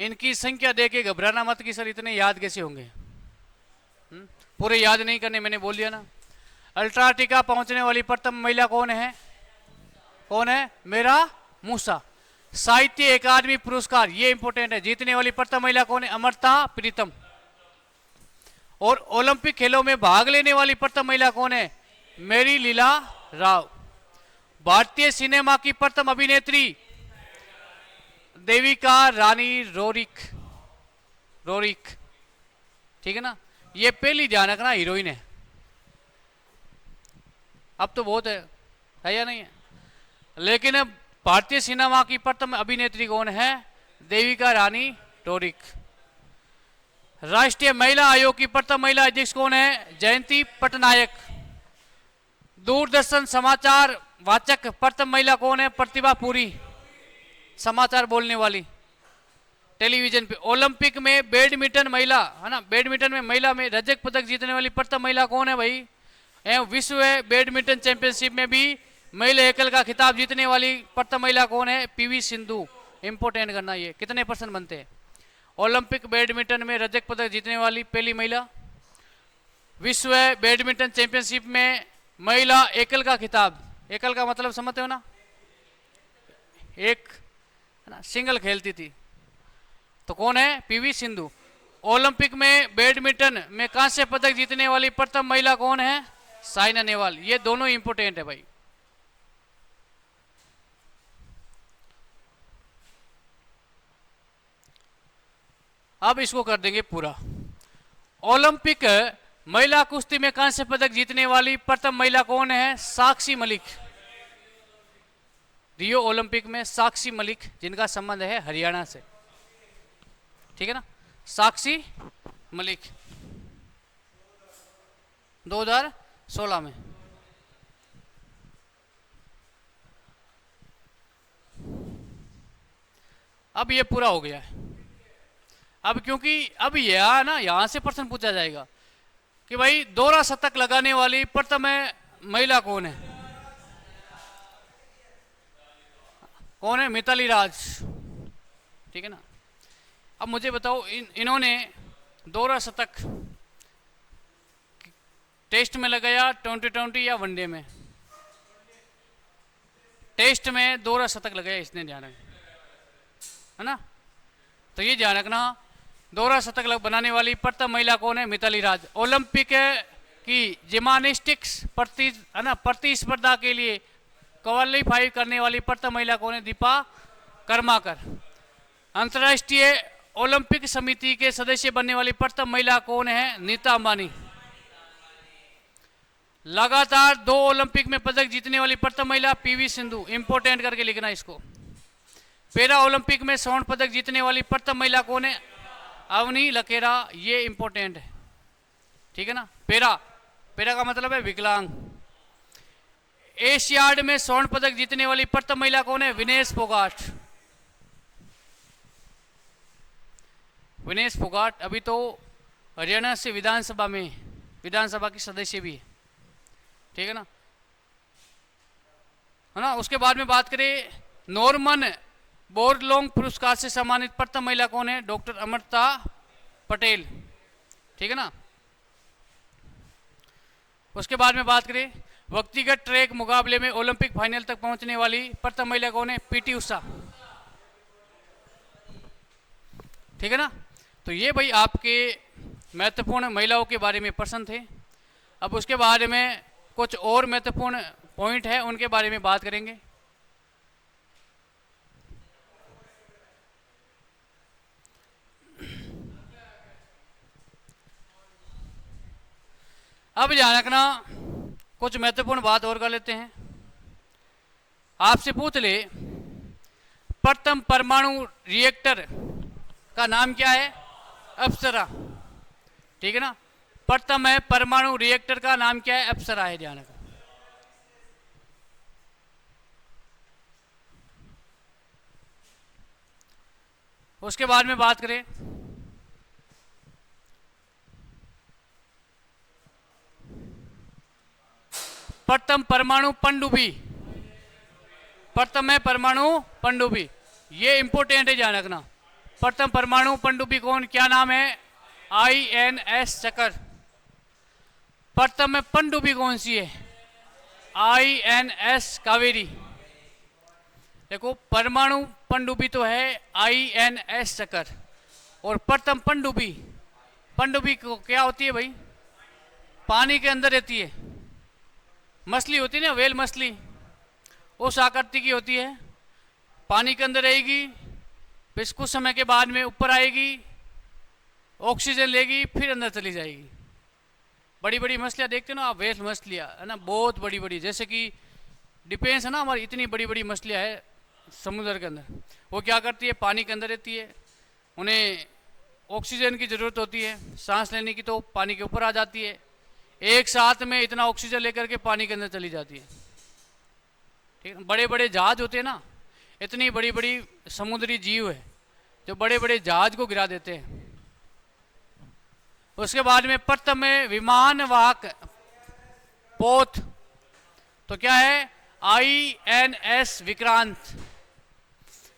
इनकी संख्या देख के घबराना मत कि सर इतने याद कैसे होंगे। पूरे याद नहीं करने, मैंने बोल दिया ना। अंटार्कटिका पहुंचने वाली प्रथम महिला कौन है? कौन है? मेरा मूसा। साहित्य अकादमी पुरस्कार, ये इंपॉर्टेंट है, जीतने वाली प्रथम महिला कौन है? अमृता प्रीतम। और ओलंपिक खेलों में भाग लेने वाली प्रथम महिला कौन है? मेरी लीला राव। भारतीय सिनेमा की प्रथम अभिनेत्री देविका रानी रोरिक। रोरिक, ठीक है ना। ये पहली ध्यान रखना हीरोइन है। अब तो बहुत है या नहीं है? लेकिन अब भारतीय सिनेमा की प्रथम अभिनेत्री कौन है? देविका रानी रोरिक। राष्ट्रीय महिला आयोग की प्रथम महिला अध्यक्ष कौन है? जयंती पटनायक। दूरदर्शन समाचार वाचक प्रथम महिला कौन है? प्रतिभा पुरी, समाचार बोलने वाली टेलीविजन पे। ओलंपिक में बैडमिंटन महिला, है ना, बैडमिंटन में महिला में रजत पदक जीतने वाली प्रथम महिला कौन है भाई? एवं विश्व बैडमिंटन चैंपियनशिप में भी महिला एकल का खिताब जीतने वाली प्रथम महिला कौन है? पीवी सिंधु। इंपोर्टेंट करना, ये कितने % बनते हैं? ओलंपिक बैडमिंटन में रजत पदक जीतने वाली पहली महिला, विश्व बैडमिंटन चैंपियनशिप में महिला एकल का खिताब। एकल का मतलब समझते हो ना? एक, है ना, सिंगल खेलती थी, तो कौन है? पीवी सिंधु। ओलंपिक में बैडमिंटन में कांस्य पदक जीतने वाली प्रथम महिला कौन है? साइना नेहवाल। ये दोनों इंपोर्टेंट है भाई। अब इसको कर देंगे पूरा। ओलंपिक महिला कुश्ती में कांस्य पदक जीतने वाली प्रथम महिला कौन है? साक्षी मलिक। रियो ओलंपिक में साक्षी मलिक, जिनका संबंध है हरियाणा से, ठीक है ना, साक्षी मलिक 2016 में। अब ये पूरा हो गया है। अब क्योंकि अब यह ना, यहां से प्रश्न पूछा जाएगा कि भाई दोहरा शतक लगाने वाली प्रथम महिला कौन है? कौन है? मिताली राज, ठीक है ना। अब मुझे बताओ, इन्होंने दोहरा शतक टेस्ट में लगाया, 2020 या वनडे में? टेस्ट में दोहरा शतक लगाया इसने, ध्यान रखना, है ना। तो ये ध्यान रखना, दोहरा शतक बनाने वाली प्रथम महिला कौन है? मिताली राज। ओलंपिक की जिम्नास्टिक्स प्रतिस्पर्धा के लिए क्वालिफाई करने वाली प्रथम महिला कौन है? दीपा कर्माकर। अंतर्राष्ट्रीय ओलंपिक समिति के सदस्य बनने वाली प्रथम महिला कौन है? नीता अंबानी। लगातार 2 ओलंपिक में पदक जीतने वाली प्रथम महिला पीवी सिंधु। इंपोर्टेंट करके लिखना इसको। पैरा ओलंपिक में स्वर्ण पदक जीतने वाली प्रथम महिला कौन है? अवनी लकेरा। ये इंपोर्टेंट है, ठीक है ना। पैरा, पैरा का मतलब है विकलांग। एशियाड में स्वर्ण पदक जीतने वाली प्रथम महिला कौन है? विनेश फोगाट। विनेश फोगाट अभी तो हरियाणा से विधानसभा की सदस्य भी है, ठीक है ना, है ना। उसके बाद में बात करें, नॉर्मन बोरलोंग पुरस्कार से सम्मानित प्रथम महिला कौन है? डॉक्टर अमृता पटेल, ठीक है ना। उसके बाद में बात करें, व्यक्तिगत ट्रैक मुकाबले में ओलंपिक फाइनल तक पहुंचने वाली प्रथम महिला कौन है? पीटी उषा, ठीक है ना। तो ये भाई आपके महत्वपूर्ण महिलाओं के बारे में प्रश्न थे। अब उसके बारे में कुछ और महत्वपूर्ण पॉइंट है, उनके बारे में बात करेंगे। अब ध्यान रखना, कुछ महत्वपूर्ण बात और कर लेते हैं। आपसे पूछ ले, प्रथम परमाणु रिएक्टर का नाम क्या है? अप्सरा, ठीक है ना। प्रथम है परमाणु रिएक्टर का नाम क्या है? अप्सरा है, ध्यान रखना। उसके बाद में बात करें, प्रथम परमाणु पनडुब्बी। प्रथम है परमाणु पनडुब्बी, ये इंपोर्टेंट है, ध्यान रखना। प्रथम परमाणु पनडुब्बी कौन, क्या नाम है? INS चक्र। प्रथम पनडुब्बी कौन सी है? INS कावेरी। देखो परमाणु पनडुब्बी तो है INS चक्र, और प्रथम पनडुब्बी, पनडुब्बी को क्या होती है भाई? पानी के अंदर रहती है, मछली होती है ना, वेल मछली, उस आकृति की होती है, पानी के अंदर रहेगी, फिर कुछ समय के बाद में ऊपर आएगी, ऑक्सीजन लेगी, फिर अंदर चली जाएगी। बड़ी बड़ी मछलियाँ देखते हो ना आप, वेल मछलियाँ है ना, बहुत बड़ी बड़ी, जैसे कि डिफेंस है ना हमारी, इतनी बड़ी बड़ी मछलियाँ है समुद्र के अंदर। वो क्या करती है? पानी के अंदर रहती है, उन्हें ऑक्सीजन की ज़रूरत होती है सांस लेने की, तो पानी के ऊपर आ जाती है, एक साथ में इतना ऑक्सीजन लेकर के पानी के अंदर चली जाती है। ठीक है, बड़े बड़े जहाज होते हैं ना, इतनी बड़ी बड़ी समुद्री जीव है जो बड़े बड़े जहाज को गिरा देते हैं। उसके बाद में प्रथम में विमान वाहक पोत, तो क्या है? INS विक्रांत।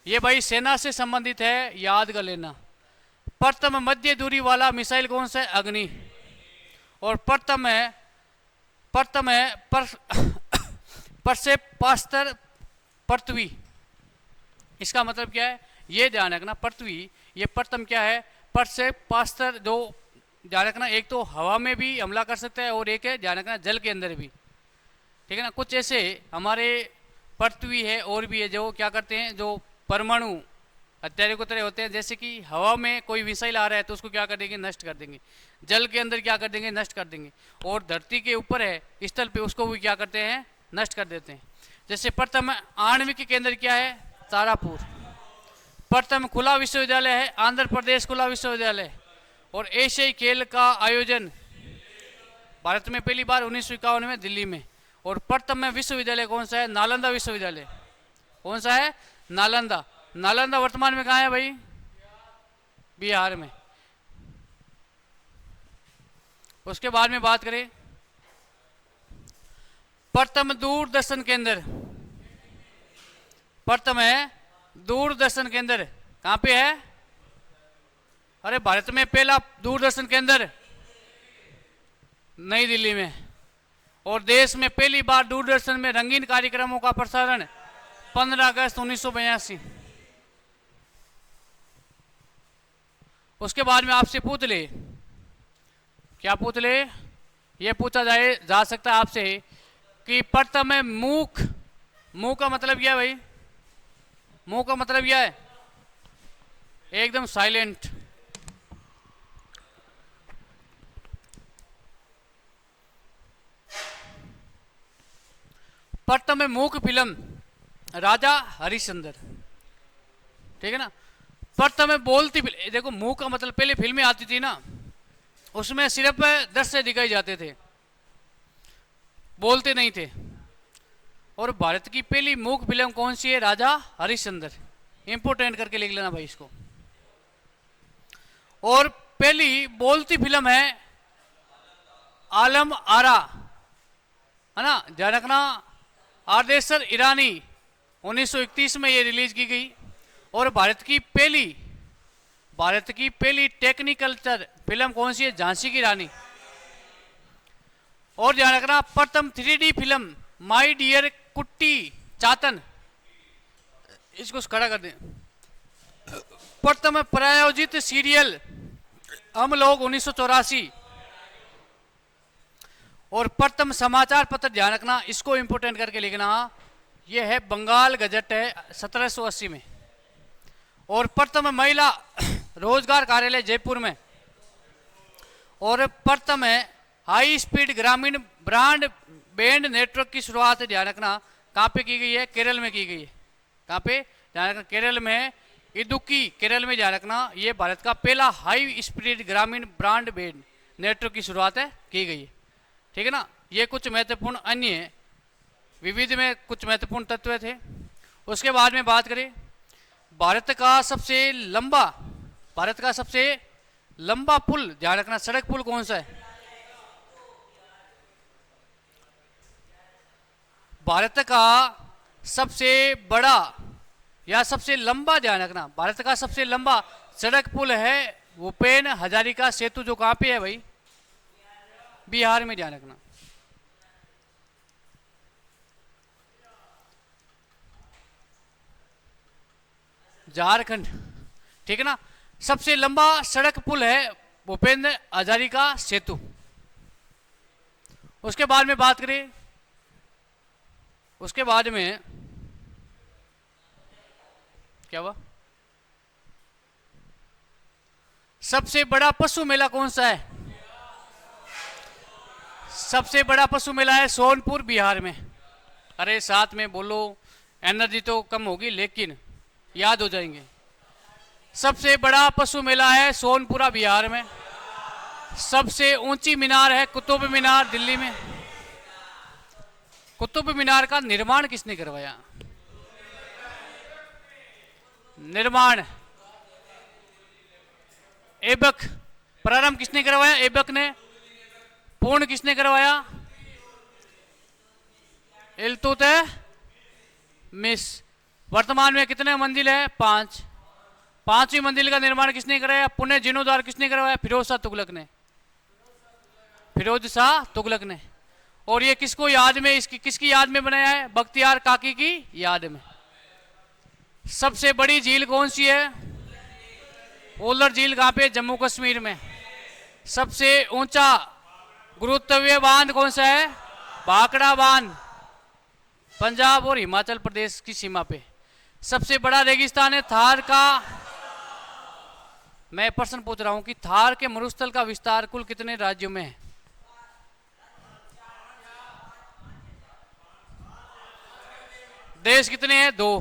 ये भाई सेना से संबंधित है, याद कर लेना। प्रथम मध्य दूरी वाला मिसाइल कौन सा है? अग्नि। और प्रथम है प्रक्षेपास्त्र पृथ्वी। इसका मतलब क्या है? ये ध्यान रखना, पृथ्वी, ये प्रथम क्या है? प्रक्षेपास्त्र, जो ध्यान रखना, एक तो हवा में भी हमला कर सकता है और एक है ध्यान रखना जल के अंदर भी। ठीक है ना, कुछ ऐसे हमारे पृथ्वी है और भी है जो क्या करते हैं, जो परमाणु हत्यारे को तरह होते हैं, जैसे कि हवा में कोई मिसाइल आ रहा है तो उसको क्या कर देंगे? नष्ट कर देंगे। जल के अंदर क्या कर देंगे? नष्ट कर देंगे। और धरती के ऊपर है स्थल पे, उसको भी क्या करते हैं? नष्ट कर देते हैं। जैसे प्रथम आणविक केंद्र क्या है? तारापुर। प्रथम खुला विश्वविद्यालय है आंध्र प्रदेश खुला विश्वविद्यालय। और एशियाई खेल का आयोजन भारत में पहली बार 1951 में दिल्ली में। और प्रथम विश्वविद्यालय कौन सा है? नालंदा विश्वविद्यालय। कौन सा है? नालंदा। नालंदा वर्तमान में कहाँ है भाई? बिहार में। उसके बाद में बात करें, प्रथम दूरदर्शन केंद्र, प्रथम है दूरदर्शन केंद्र, कहाँ पे है? अरे भारत में पहला दूरदर्शन केंद्र नई दिल्ली में। और देश में पहली बार दूरदर्शन में रंगीन कार्यक्रमों का प्रसारण 15 अगस्त 1982। उसके बाद में आपसे पूछ ले, क्या पूछ ले? ये पूछा जा सकता है आपसे कि प्रथम है मूक। मूक का मतलब क्या है भाई? मूक का मतलब क्या है? एकदम साइलेंट। प्रथम है मूक फिल्म राजा हरिश्चंद्र। ठीक है ना। प्रथम है बोलती फिल्म। देखो मूक का मतलब, पहले फिल्में आती थी ना, उसमें सिर्फ दृश्य दिखाए जाते थे, बोलते नहीं थे। और भारत की पहली मूक फिल्म कौन सी है? राजा हरिश्चंद्र। इंपोर्टेंट करके लिख लेना भाई इसको। और पहली बोलती फिल्म है आलम आरा, है ना, ध्यान रखना, आर्देसर ईरानी, 1931 में ये रिलीज की गई। और भारत की पहली टेक्निकल्चर फिल्म कौन सी है? झांसी की रानी। और ध्यान रखना, प्रथम 3D फिल्म माय डियर कुट्टी चातन, इसको खड़ा कर दें। प्रथम प्रायोजित सीरियल हम लोग 1984। और प्रथम समाचार पत्र, ध्यान रखना, इसको इंपोर्टेंट करके लिखना, यह है बंगाल गजट है 1780 में। और प्रथम महिला रोजगार कार्यालय जयपुर में। और प्रथम है हाई स्पीड ग्रामीण ब्रॉड बैंड नेटवर्क की शुरुआत, ध्यान रखना, कहाँ पे की गई है? केरल में की गई है। कहाँ पे? ध्यान रखना, केरल में, इदुक्की केरल में। ध्यान रखना, ये भारत का पहला हाई स्पीड ग्रामीण ब्रॉड बैंड नेटवर्क की शुरुआत है, की गई है। ठीक है ना। ये कुछ महत्वपूर्ण अन्य विविध में कुछ महत्वपूर्ण तत्व थे। उसके बाद में बात करें, भारत का सबसे लंबा पुल, ध्यान रखना, सड़क पुल कौन सा है? भारत का सबसे बड़ा या सबसे लंबा, ध्यान रखना, भारत का सबसे लंबा सड़क पुल है भूपेन हजारिका सेतु, जो कहाँ पे है भाई? बिहार में, ध्यान रखना। झारखंड, ठीक है ना। सबसे लंबा सड़क पुल है भूपेंद्र हजारिका सेतु। उसके बाद में बात करें, उसके बाद में क्या हुआ? सबसे बड़ा पशु मेला कौन सा है? सबसे बड़ा पशु मेला है सोनपुर, बिहार में। अरे साथ में बोलो, एनर्जी तो कम होगी लेकिन याद हो जाएंगे। सबसे बड़ा पशु मेला है सोनपुरा, बिहार में। सबसे ऊंची मीनार है कुतुब मीनार, दिल्ली में। कुतुब मीनार का निर्माण किसने करवाया? निर्माण ऐबक। प्रारंभ किसने करवाया? ऐबक ने। पूर्ण किसने करवाया? इल्तुतमिश। वर्तमान में कितने मंजिल है? 5। 5वीं मंजिल का निर्माण किसने कराया? पुणे जीर्णोद्धार किसने करवाया? फिरोज शाह तुगलक ने। फिरोज शाह तुगलक ने। और ये किसको याद में, इसकी किसकी याद में बनाया है? बख्तियार काकी की याद में। सबसे बड़ी झील कौन सी है? ओलर झील, कहां पे? जम्मू कश्मीर में। सबसे ऊंचा गुरुत्वीय बांध कौन सा है? भाखड़ा बांध, पंजाब और हिमाचल प्रदेश की सीमा पे। सबसे बड़ा रेगिस्तान है थार का। मैं प्रश्न पूछ रहा हूं कि थार के मरुस्थल का विस्तार कुल कितने राज्यों में है? देश कितने हैं? 2,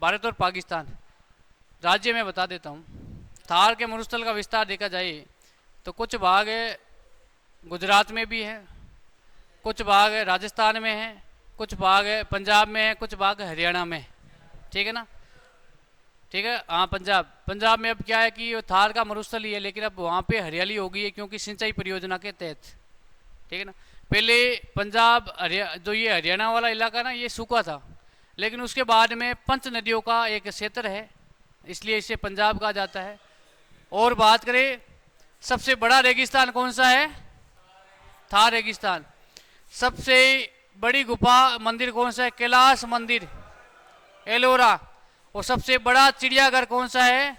भारत और पाकिस्तान। राज्य में बता देता हूं। थार के मरुस्थल का विस्तार देखा जाए तो कुछ भाग गुजरात में भी है, कुछ भाग राजस्थान में है, कुछ भाग पंजाब में है, कुछ भाग हरियाणा में। ठीक है ना? ठीक है, हाँ पंजाब में अब क्या है कि थार का मरुस्थल ही है, लेकिन अब वहाँ पे हरियाली हो गई है क्योंकि सिंचाई परियोजना के तहत। ठीक है ना? पहले पंजाब जो ये हरियाणा वाला इलाका ना, ये सूखा था, लेकिन उसके बाद में 5 नदियों का एक क्षेत्र है, इसलिए इसे पंजाब कहा जाता है। और बात करें सबसे बड़ा रेगिस्तान कौन सा है? थार रेगिस्तान। सबसे बड़ी गुफा मंदिर कौन सा है? कैलाश मंदिर, एलोरा। और सबसे बड़ा चिड़ियाघर कौन सा है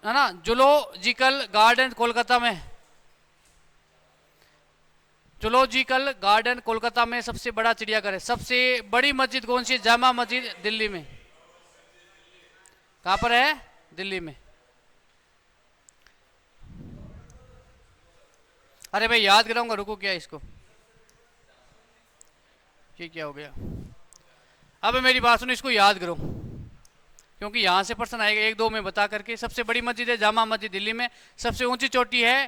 ना? जूलॉजिकल गार्डन कोलकाता में। जूलॉजिकल गार्डन कोलकाता में सबसे बड़ा चिड़ियाघर है। सबसे बड़ी मस्जिद कौन सी है? जामा मस्जिद, दिल्ली में। कहां पर है? दिल्ली में। अरे भाई याद कराऊंगा, रुको। क्या इसको, ये क्या हो गया? अब मेरी बात सुनो, इसको याद करो क्योंकि यहां से प्रश्न आएगा 1-2 में बता करके। सबसे बड़ी मस्जिद है जामा मस्जिद, दिल्ली में। सबसे ऊंची चोटी है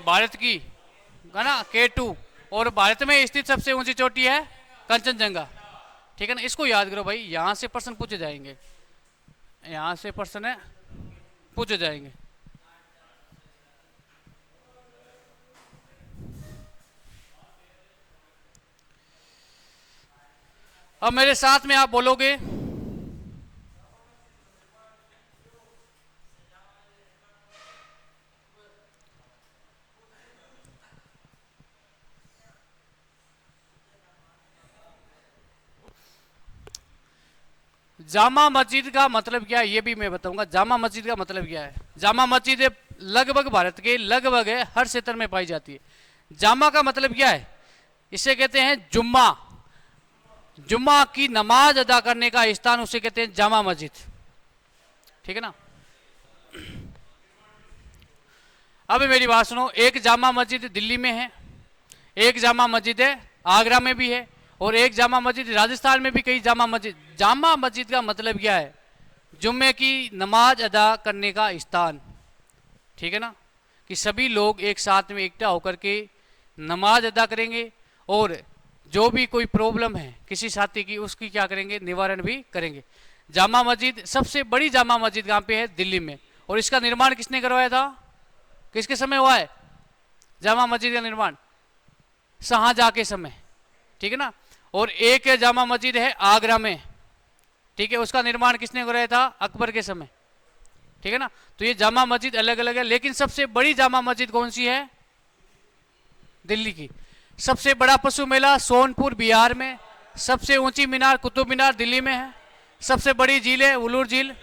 भारत की, है ना, K2। और भारत में स्थित सबसे ऊंची चोटी है कंचनजंगा। ठीक है ना? इसको याद करो भाई, यहां से प्रश्न पूछे जाएंगे, यहां से प्रश्न पूछे जाएंगे। अब मेरे साथ में आप बोलोगे जामा मस्जिद का मतलब क्या है, ये भी मैं बताऊंगा। जामा मस्जिद का मतलब क्या है? जामा मस्जिद लगभग भारत के लगभग हर क्षेत्र में पाई जाती है। जामा का मतलब क्या है? इसे कहते हैं जुम्मा। जुम्मा की नमाज अदा करने का स्थान, उसे कहते हैं जामा मस्जिद। ठीक है ना? अब मेरी बात सुनो, एक जामा मस्जिद दिल्ली में है, एक जामा मस्जिद है आगरा में भी है, और एक जामा मस्जिद राजस्थान में भी कई जामा मस्जिद। जामा मस्जिद का मतलब क्या है? जुम्मे की नमाज अदा करने का स्थान। ठीक है ना? कि सभी लोग एक साथ में इकट्ठा होकर के नमाज अदा करेंगे, और जो भी कोई प्रॉब्लम है किसी साथी की, उसकी क्या करेंगे? निवारण भी करेंगे। जामा मस्जिद, सबसे बड़ी जामा मस्जिद कहाँ पे है? दिल्ली में। और इसका निर्माण किसने करवाया था? किसके समय हुआ है जामा मस्जिद का निर्माण? शाहजहां के समय। ठीक है ना? और एक जामा मस्जिद है आगरा में। ठीक है, उसका निर्माण किसने कराया था? अकबर के समय, ठीक है ना। तो ये जामा मस्जिद अलग अलग है, लेकिन सबसे बड़ी जामा मस्जिद कौन सी है? दिल्ली की। सबसे बड़ा पशु मेला सोनपुर बिहार में। सबसे ऊंची मीनार कुतुब मीनार दिल्ली में है। सबसे बड़ी झील है उलूर झील।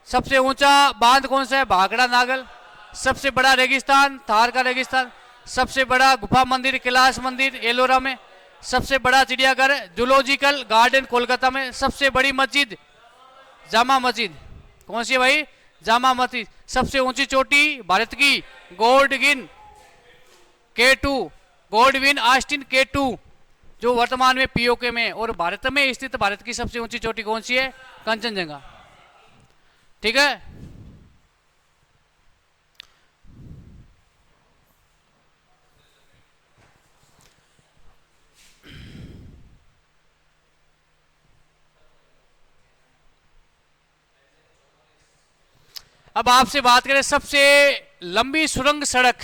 सबसे ऊंचा बांध कौन सा है? भाखड़ा नागल। सबसे बड़ा रेगिस्तान थार का रेगिस्तान। सबसे बड़ा गुफा मंदिर कैलाश मंदिर एलोरा में। सबसे बड़ा चिड़ियाघर जूलॉजिकल गार्डन कोलकाता में। सबसे बड़ी मस्जिद जामा मस्जिद कौन सी है भाई? जामा मस्जिद। सबसे ऊंची चोटी भारत की Gold Wing K2, Gold Wing Austin K2, जो वर्तमान में पीओके में, और भारत में स्थित भारत की सबसे ऊंची चोटी कौन सी है? कंचनजंगा, ठीक है। अब आपसे बात करें सबसे लंबी सुरंग सड़क,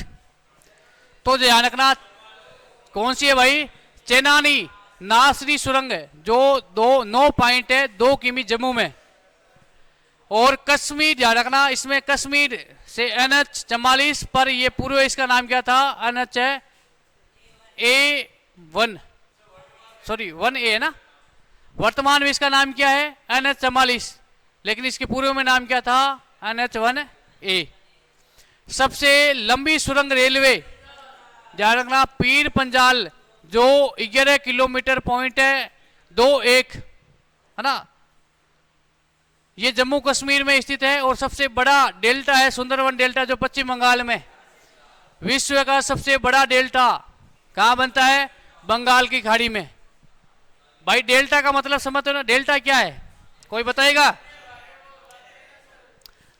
तो ध्यान रखना कौन सी है भाई? चेनानी नासरी सुरंग है, जो 9.2 किमी जम्मू में। और कश्मीर ध्यान रखना, इसमें कश्मीर से NH44 पर, ये पूर्व इसका नाम क्या था? NH A1, सॉरी 1A है ना। वर्तमान में इसका नाम क्या है? NH44, लेकिन इसके पूर्व में नाम क्या था? NH1A। सबसे लंबी सुरंग रेलवे ध्यान रखना पीर पंजाल, जो 11 किलोमीटर पॉइंट है 21, है ना। ये जम्मू कश्मीर में स्थित है। और सबसे बड़ा डेल्टा है सुंदरवन डेल्टा, जो पश्चिम बंगाल में। विश्व का सबसे बड़ा डेल्टा कहां बनता है? बंगाल की खाड़ी में। भाई डेल्टा का मतलब समझते हो ना? डेल्टा क्या है, कोई बताएगा?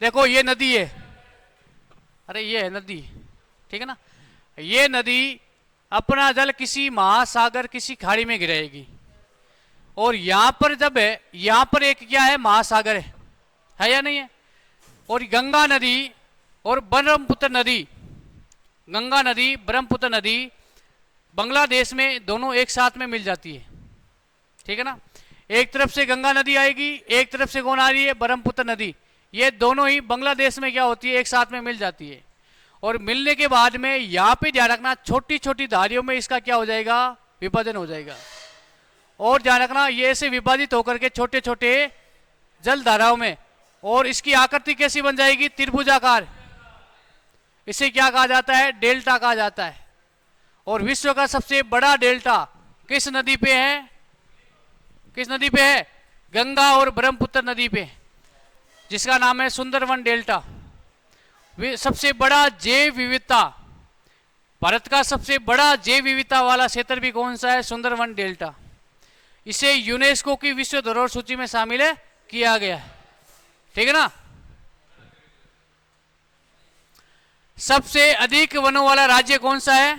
देखो ये नदी है, अरे ये है नदी, ठीक है ना। ये नदी अपना जल किसी महासागर किसी खाड़ी में गिराएगी, और यहां पर जब है, यहां पर एक क्या है? महासागर है या नहीं है? और गंगा नदी और ब्रह्मपुत्र नदी, गंगा नदी ब्रह्मपुत्र नदी बांग्लादेश में दोनों एक साथ में मिल जाती है, ठीक है ना। एक तरफ से गंगा नदी आएगी, एक तरफ से कौन आ रही है? ब्रह्मपुत्र नदी। ये दोनों ही बांग्लादेश में क्या होती है? एक साथ में मिल जाती है। और मिलने के बाद में यहाँ पे ध्यान रखना छोटी छोटी धारियों में इसका क्या हो जाएगा? विभाजन हो जाएगा। और ध्यान रखना ये ऐसे विभाजित होकर के छोटे छोटे जल धाराओं में, और इसकी आकृति कैसी बन जाएगी? त्रिभुजाकार। इसे क्या कहा जाता है? डेल्टा कहा जाता है। और विश्व का सबसे बड़ा डेल्टा किस नदी पे है? किस नदी पे है? गंगा और ब्रह्मपुत्र नदी पे, जिसका नाम है सुंदरवन डेल्टा। सबसे बड़ा जैव विविधता, भारत का सबसे बड़ा जैव विविधता वाला क्षेत्र भी कौन सा है? सुंदरवन डेल्टा। इसे यूनेस्को की विश्व धरोहर सूची में शामिल है किया गया है, ठीक है ना। सबसे अधिक वनों वाला राज्य कौन सा है?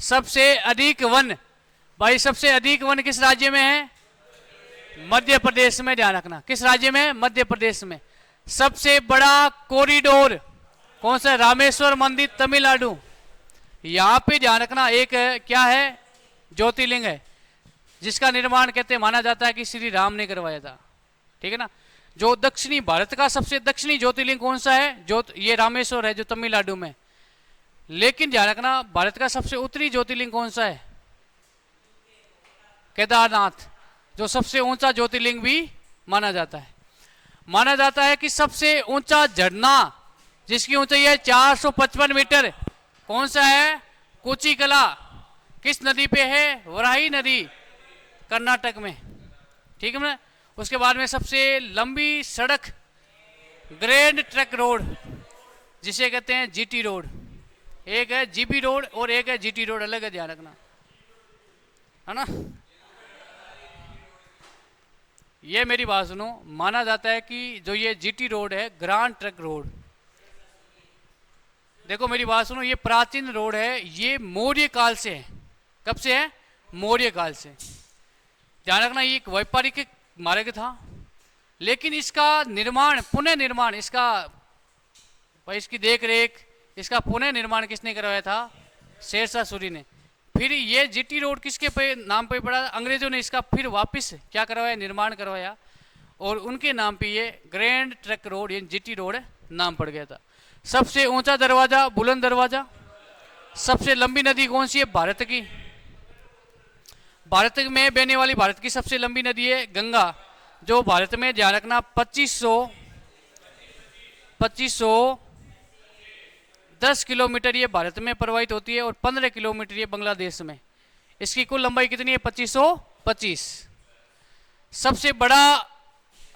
सबसे अधिक वन, भाई सबसे अधिक वन किस राज्य में है? मध्य प्रदेश में। ध्यान रखना किस राज्य में? मध्य प्रदेश में। सबसे बड़ा कॉरिडोर कौन सा? रामेश्वर मंदिर तमिलनाडु। यहां पे ध्यान रखना एक क्या है? ज्योतिर्लिंग है, जिसका निर्माण कहते हैं माना जाता है कि श्री राम ने करवाया था, ठीक है ना। जो दक्षिणी भारत का सबसे दक्षिणी ज्योतिर्लिंग कौन सा है? ये रामेश्वर है, जो तमिलनाडु में। लेकिन ध्यान रखना भारत का सबसे उत्तरी ज्योतिर्लिंग कौन सा है? केदारनाथ, जो सबसे ऊंचा ज्योतिर्लिंग भी माना जाता है। माना जाता है कि सबसे ऊंचा झरना, जिसकी ऊंचाई है 455 मीटर, कौन सा है? कोचीकला। किस नदी पे है? वराही नदी, कर्नाटक में, ठीक है ना। उसके बाद में सबसे लंबी सड़क ग्रैंड ट्रक रोड, जिसे कहते हैं GT रोड। एक है GB रोड और एक है GT रोड, अलग है, ध्यान रखना, है ना। ये मेरी बात सुनो, माना जाता है कि जो ये GT रोड है, ग्रांड ट्रक रोड, देखो मेरी बात सुनो, ये प्राचीन रोड है, ये मौर्य काल से है। कब से है? मौर्य काल से। ध्यान रखना ये एक व्यापारिक मार्ग था, लेकिन इसका निर्माण, पुनः निर्माण, इसकी देख रेख, इसका पुनः निर्माण किसने करवाया था? शेरशाह सूरी ने। फिर ये जीटी रोड किसके नाम पे पड़ा? अंग्रेजों ने इसका फिर वापस क्या करवाया, निर्माण करवाया, और उनके नाम पे ये ग्रैंड ट्रक रोड यानी जीटी रोड नाम पड़ गया था। सबसे ऊंचा दरवाजा बुलंद दरवाजा। सबसे लंबी नदी कौन सी है? भारत की। भारत में बहने वाली भारत की सबसे लंबी नदी है गंगा, जो भारत में, ध्यान रखना, 2510 किलोमीटर ये भारत में प्रवाहित होती है और 15 किलोमीटर ये बांग्लादेश में। इसकी कुल लंबाई कितनी है? 2525। सबसे बड़ा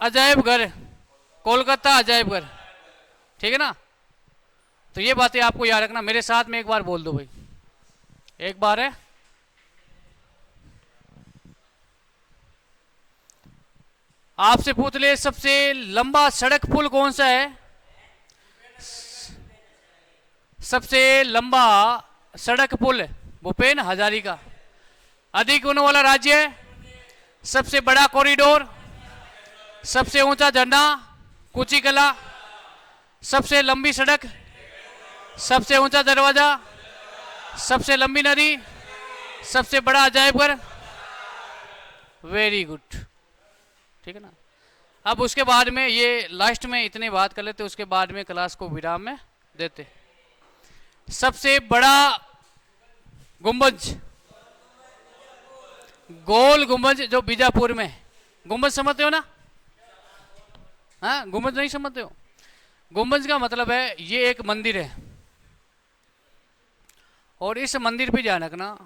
अजायब घर कोलकाता अजायब घर, ठीक है ना? तो ये बातें आपको याद रखना। मेरे साथ में एक बार बोल दो भाई, एक बार है। आपसे पूछ ले सबसे लंबा सड़क पुल कौन सा है? सबसे लंबा सड़क पुल भूपेन हजारिका। अधिक वन वाला राज्य है? सबसे बड़ा कॉरिडोर, सबसे ऊंचा झरना कुचिकला, सबसे लंबी सड़क, सबसे ऊंचा दरवाजा, सबसे लंबी नदी, सबसे बड़ा अजायब घर। वेरी गुड, ठीक है ना? अब उसके बाद में ये लास्ट में इतने बात कर लेते, उसके बाद में क्लास को विराम में देते। सबसे बड़ा गुंबज, गोल गुंबज जो बीजापुर में। गुंबज समझते हो ना? हाँ, गुंबज नहीं समझते हो? गुंबज का मतलब है ये एक मंदिर है, और इस मंदिर पे ध्यान रखना,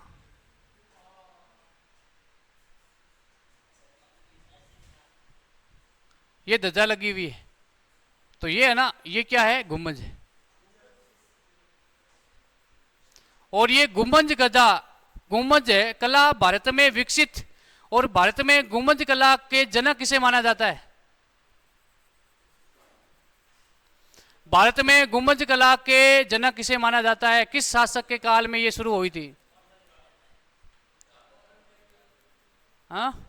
ये ध्वजा लगी हुई है, तो ये है ना, ये क्या है? गुंबज है। और ये गुंबज गजा गुंबज कला भारत में विकसित, और भारत में गुंबज कला के जनक किसे माना जाता है? भारत में गुंबज कला के जनक किसे माना जाता है? किस शासक के काल में ये शुरू हुई थी? हाँ,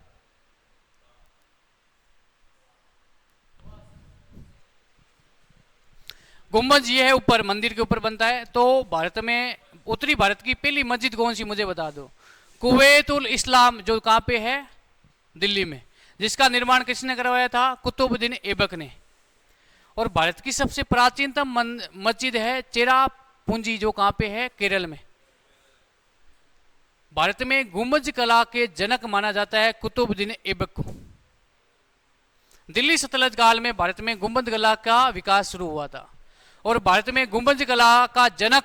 गुंबज ये है ऊपर, मंदिर के ऊपर बनता है। तो भारत में उत्तरी भारत की पहली मस्जिद कौन सी, मुझे बता दो? कुवैतुल इस्लाम, जो कहाँ पे है? दिल्ली में। जिसका निर्माण किसने करवाया था? कुतुबुद्दीन ऐबक ने। और भारत की सबसे प्राचीनतम मस्जिद है चेरापूंजी, जो कहाँ पे है? केरल में। भारत में गुंबज कला के जनक माना जाता है कुतुबुद्दीन ऐबक को। दिल्ली सल्तनत काल में भारत में गुंबज कला का विकास शुरू हुआ था, और भारत में गुंबज कला का जनक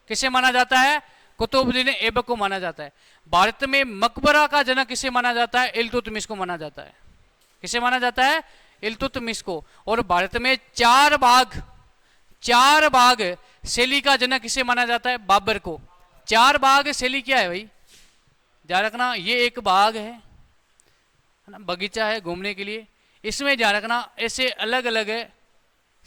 किसे माना जाता है? कुतुबुद्दीन ऐबक को माना जाता है। भारत में मकबरा का जनक किसे माना जाता है? इल्तुतमिश को माना जाता है। किसे माना जाता है? इल्तुतमिश को। और भारत में चार बाग शैली का जनक किसे माना जाता है? बाबर को। चार बाग शैली क्या है भाई? ध्यान रखना, ये एक बाग है ना, बगीचा है घूमने के लिए। इसमें ध्यान रखना, ऐसे अलग अलग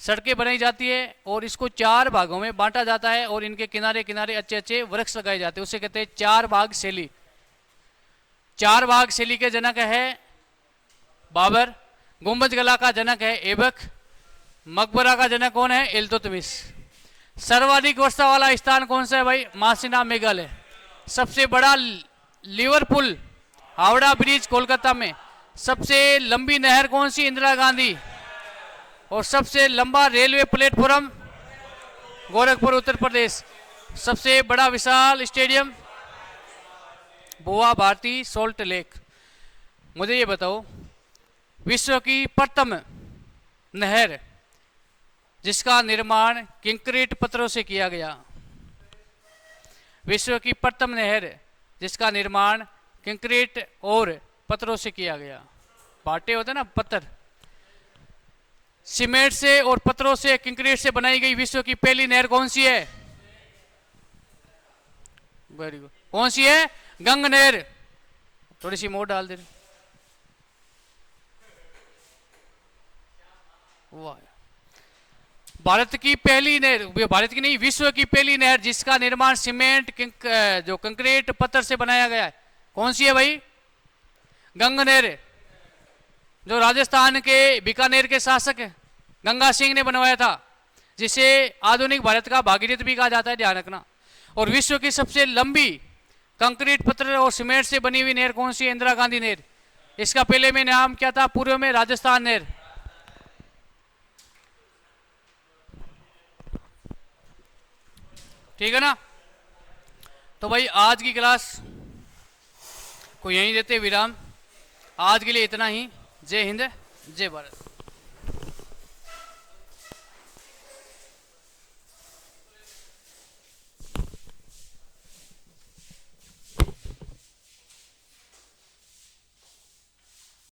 सड़कें बनाई जाती है, और इसको चार भागों में बांटा जाता है, और इनके किनारे किनारे अच्छे अच्छे वृक्ष लगाए जाते हैं। उसे कहते हैं चार बाग शैली। चार बाग शैली के जनक है बाबर, गुंबज कला का जनक है ऐबक, मकबरा का जनक कौन है? इल्तुतमिश। सर्वाधिक वर्षा वाला स्थान कौन सा है भाई? मासिना मेघालय। सबसे बड़ा लिवरपूल हावड़ा ब्रिज कोलकाता में। सबसे लंबी नहर कौन सी? इंदिरा गांधी। और सबसे लंबा रेलवे प्लेटफॉर्म गोरखपुर उत्तर प्रदेश। सबसे बड़ा विशाल स्टेडियम बुआ भारती सोल्ट लेक। मुझे ये बताओ, विश्व की प्रथम नहर जिसका निर्माण कंक्रीट पत्थरों से किया गया। विश्व की प्रथम नहर जिसका निर्माण कंक्रीट और पत्थरों से किया गया। बाटे होते ना पत्थर, सीमेंट से और पत्थरों से, कंक्रीट से बनाई गई विश्व की पहली नहर कौन सी है? Very good. कौन सी है? गंगा नहर। थोड़ी सी मोड़ डाल दे। वाह, भारत की पहली नहर, भारत की नहीं, विश्व की पहली नहर जिसका निर्माण सीमेंट जो कंक्रीट पत्थर से बनाया गया है, कौन सी है भाई? गंगा नहर, जो राजस्थान के बीकानेर के शासक गंगा सिंह ने बनवाया था, जिसे आधुनिक भारत का भागीरथ भी कहा जाता है, ध्यान रखना। और विश्व की सबसे लंबी कंक्रीट पत्थर और सीमेंट से बनी हुई नहर कौन सी है? इंदिरा गांधी नहर। इसका पहले में नाम क्या था? पूर्व में राजस्थान नहर। ठीक है ना? तो भाई आज की क्लास को यहीं देते विराम। आज के लिए इतना ही। जय हिंद, जय भारत।